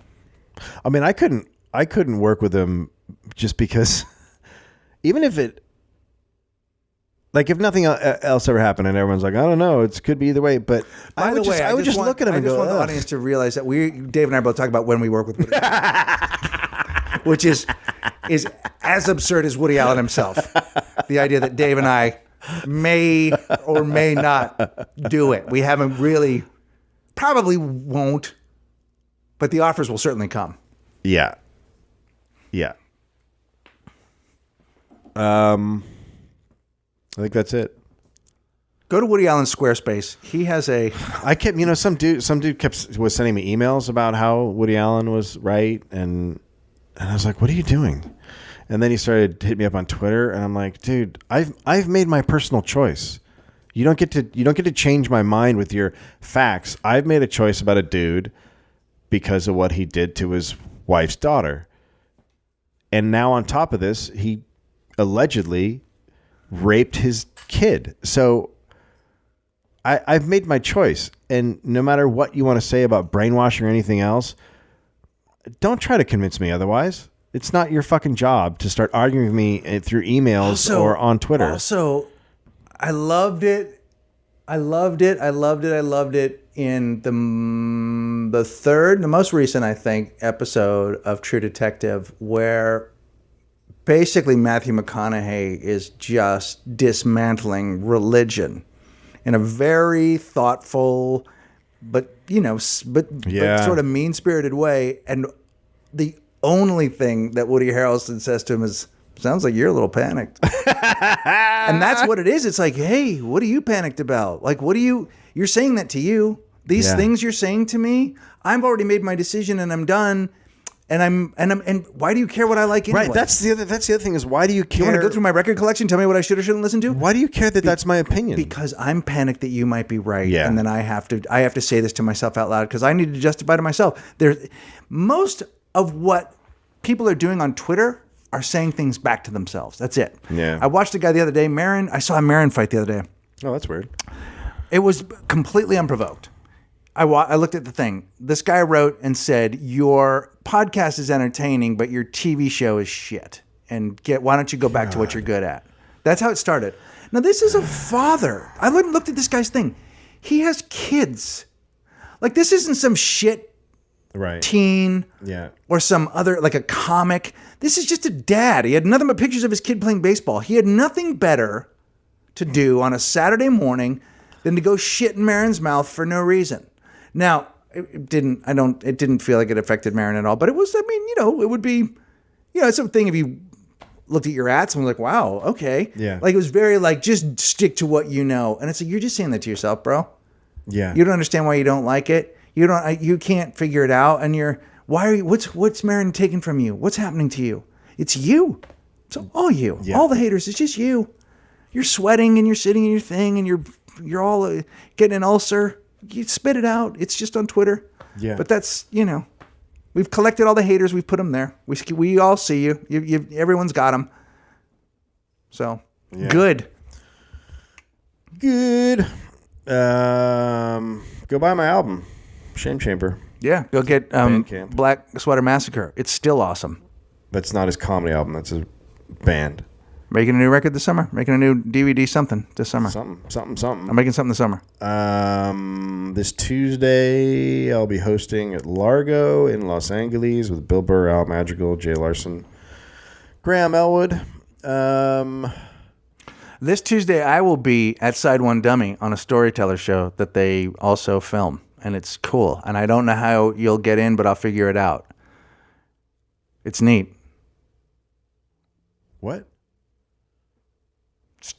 I mean, I couldn't work with him just because even if it, like if nothing else ever happened and everyone's like, I don't know, it could be either way. But I would just look at him and go, I just want the audience to realize that Dave and I both talk about when we work with Woody Allen, which is as absurd as Woody Allen himself. The idea that Dave and I may or may not do it. We haven't really, probably won't, but the offers will certainly come. Yeah. Yeah. I think that's it. Go to Woody Allen's Squarespace. He has I kept, some dude was sending me emails about how Woody Allen was right, and I was like, what are you doing? And then he started hitting me up on Twitter, and I'm like, dude, I've made my personal choice. You don't get to change my mind with your facts. I've made a choice about a dude because of what he did to his wife's daughter. And now on top of this, he allegedly raped his kid. So I've made my choice. And no matter what you want to say about brainwashing or anything else, don't try to convince me otherwise. It's not your fucking job to start arguing with me through emails or on Twitter. Also, I loved it. I loved it in the most recent, I think, episode of True Detective, where basically Matthew McConaughey is just dismantling religion in a very thoughtful, but sort of mean-spirited way. And the only thing that Woody Harrelson says to him is, sounds like you're a little panicked. And that's what it is. It's like, hey, what are you panicked about? Like, you're saying that to you. These things you're saying to me, I've already made my decision and I'm done. And why do you care what I like anyway? Right. That's the other thing is, why do you care? You want to go through my record collection, tell me what I should or shouldn't listen to? Why do you care that that's my opinion? Because I'm panicked that you might be right. Yeah. And then I have to say this to myself out loud because I need to justify to myself. Most of what people are doing on Twitter are saying things back to themselves. That's it. Yeah. I watched a guy the other day, Marin. I saw a Marin fight the other day. Oh, that's weird. It was completely unprovoked. I looked at the thing. This guy wrote and said, your podcast is entertaining, but your TV show is shit. And why don't you go back to what you're good at? That's how it started. Now, this is a father. I looked at this guy's thing. He has kids. Like, this isn't some shit teen or some other, like a comic. This is just a dad. He had nothing but pictures of his kid playing baseball. He had nothing better to do on a Saturday morning than to go shit in Marin's mouth for no reason. Now, it didn't feel like it affected Marin at all, but it was, it would be, it's something if you looked at your ads and was like, wow, okay. Yeah. Like, it was very like, just stick to what you know. And it's like, you're just saying that to yourself, bro. Yeah. You don't understand why you don't like it. You can't figure it out. And what's Marin taking from you? What's happening to you? It's you. It's all you. Yeah. All the haters. It's just you. You're sweating and you're sitting in your thing and you're all getting an ulcer. You spit it out. It's just on Twitter. Yeah. But that's, we've collected all the haters. We've put them there. We all see you. Everyone's got them. So, Good. Go buy my album, Shame Chamber. Yeah. Go get Bandcamp. Black Sweater Massacre. It's still awesome. That's not his comedy album. That's a band. Making a new record this summer. Making a new DVD something this summer. Something. I'm making something this summer. This Tuesday, I'll be hosting at Largo in Los Angeles with Bill Burr, Al Madrigal, Jay Larson, Graham Elwood. This Tuesday, I will be at Side One Dummy on a storyteller show that they also film. And it's cool. And I don't know how you'll get in, but I'll figure it out. It's neat. What?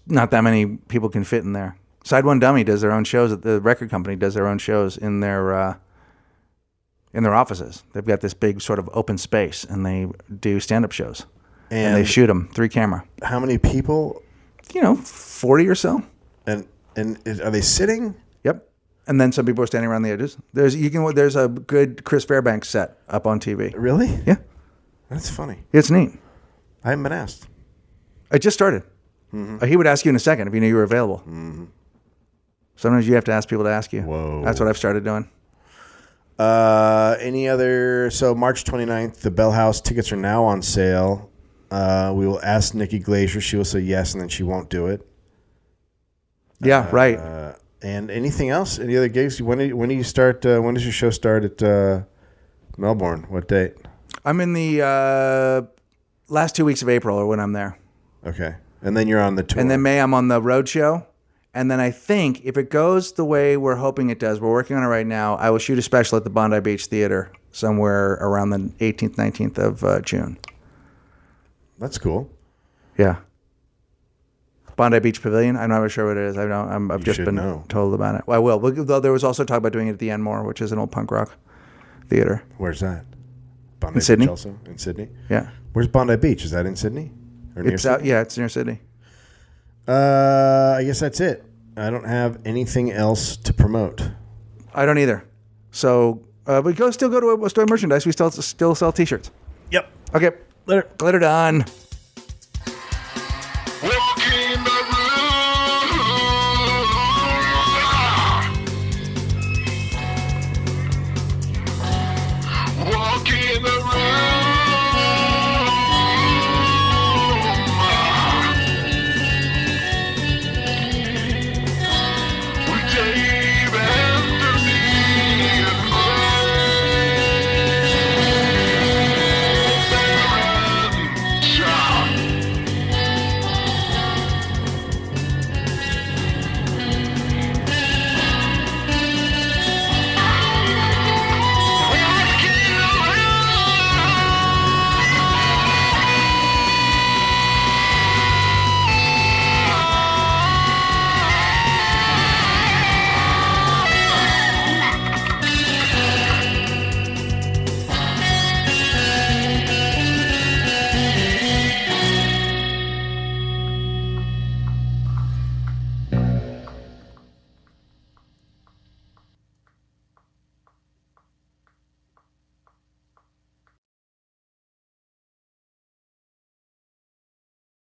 Not that many people can fit in there. Side One Dummy does their own shows. The record company does their own shows in their offices. They've got this big sort of open space, and they do stand-up shows. And they shoot them 3 camera. How many people? 40 or so. And are they sitting? Yep. And then some people are standing around the edges. There's a good Chris Fairbanks set up on TV. Really? Yeah. That's funny. It's neat. I haven't been asked. I just started. Mm-hmm. He would ask you in a second if he knew you were available. Mm-hmm. Sometimes you have to ask people to ask you. Whoa. That's what I've started doing. Any other? So March 29th, the Bell House tickets are now on sale. We will ask Nikki Glaser. She will say yes, and then she won't do it. Yeah, right. And anything else? Any other gigs? When do you start? When does your show start at Melbourne? What date? I'm in the last 2 weeks of April, or when I'm there. Okay, and then you're on the tour. And then May, I'm on the road show. And then I think if it goes the way we're hoping it does, we're working on it right now, I will shoot a special at the Bondi Beach Theater somewhere around the 18th, 19th of June. That's cool. Yeah. Bondi Beach Pavilion. I'm not really sure what it is. I've just been told about it. Well, I will. Though there was also talk about doing it at the Enmore, which is an old punk rock theater. Where's that? Bondi in Beach Sydney. Also in Sydney. Yeah. Where's Bondi Beach? Is that in Sydney? Or near It's Sydney? out. Yeah, it's near Sydney. I guess that's it. I don't have anything else to promote. I don't either. So, but still go to a store merchandise. We still sell T-shirts. Yep. Okay. Later. Done.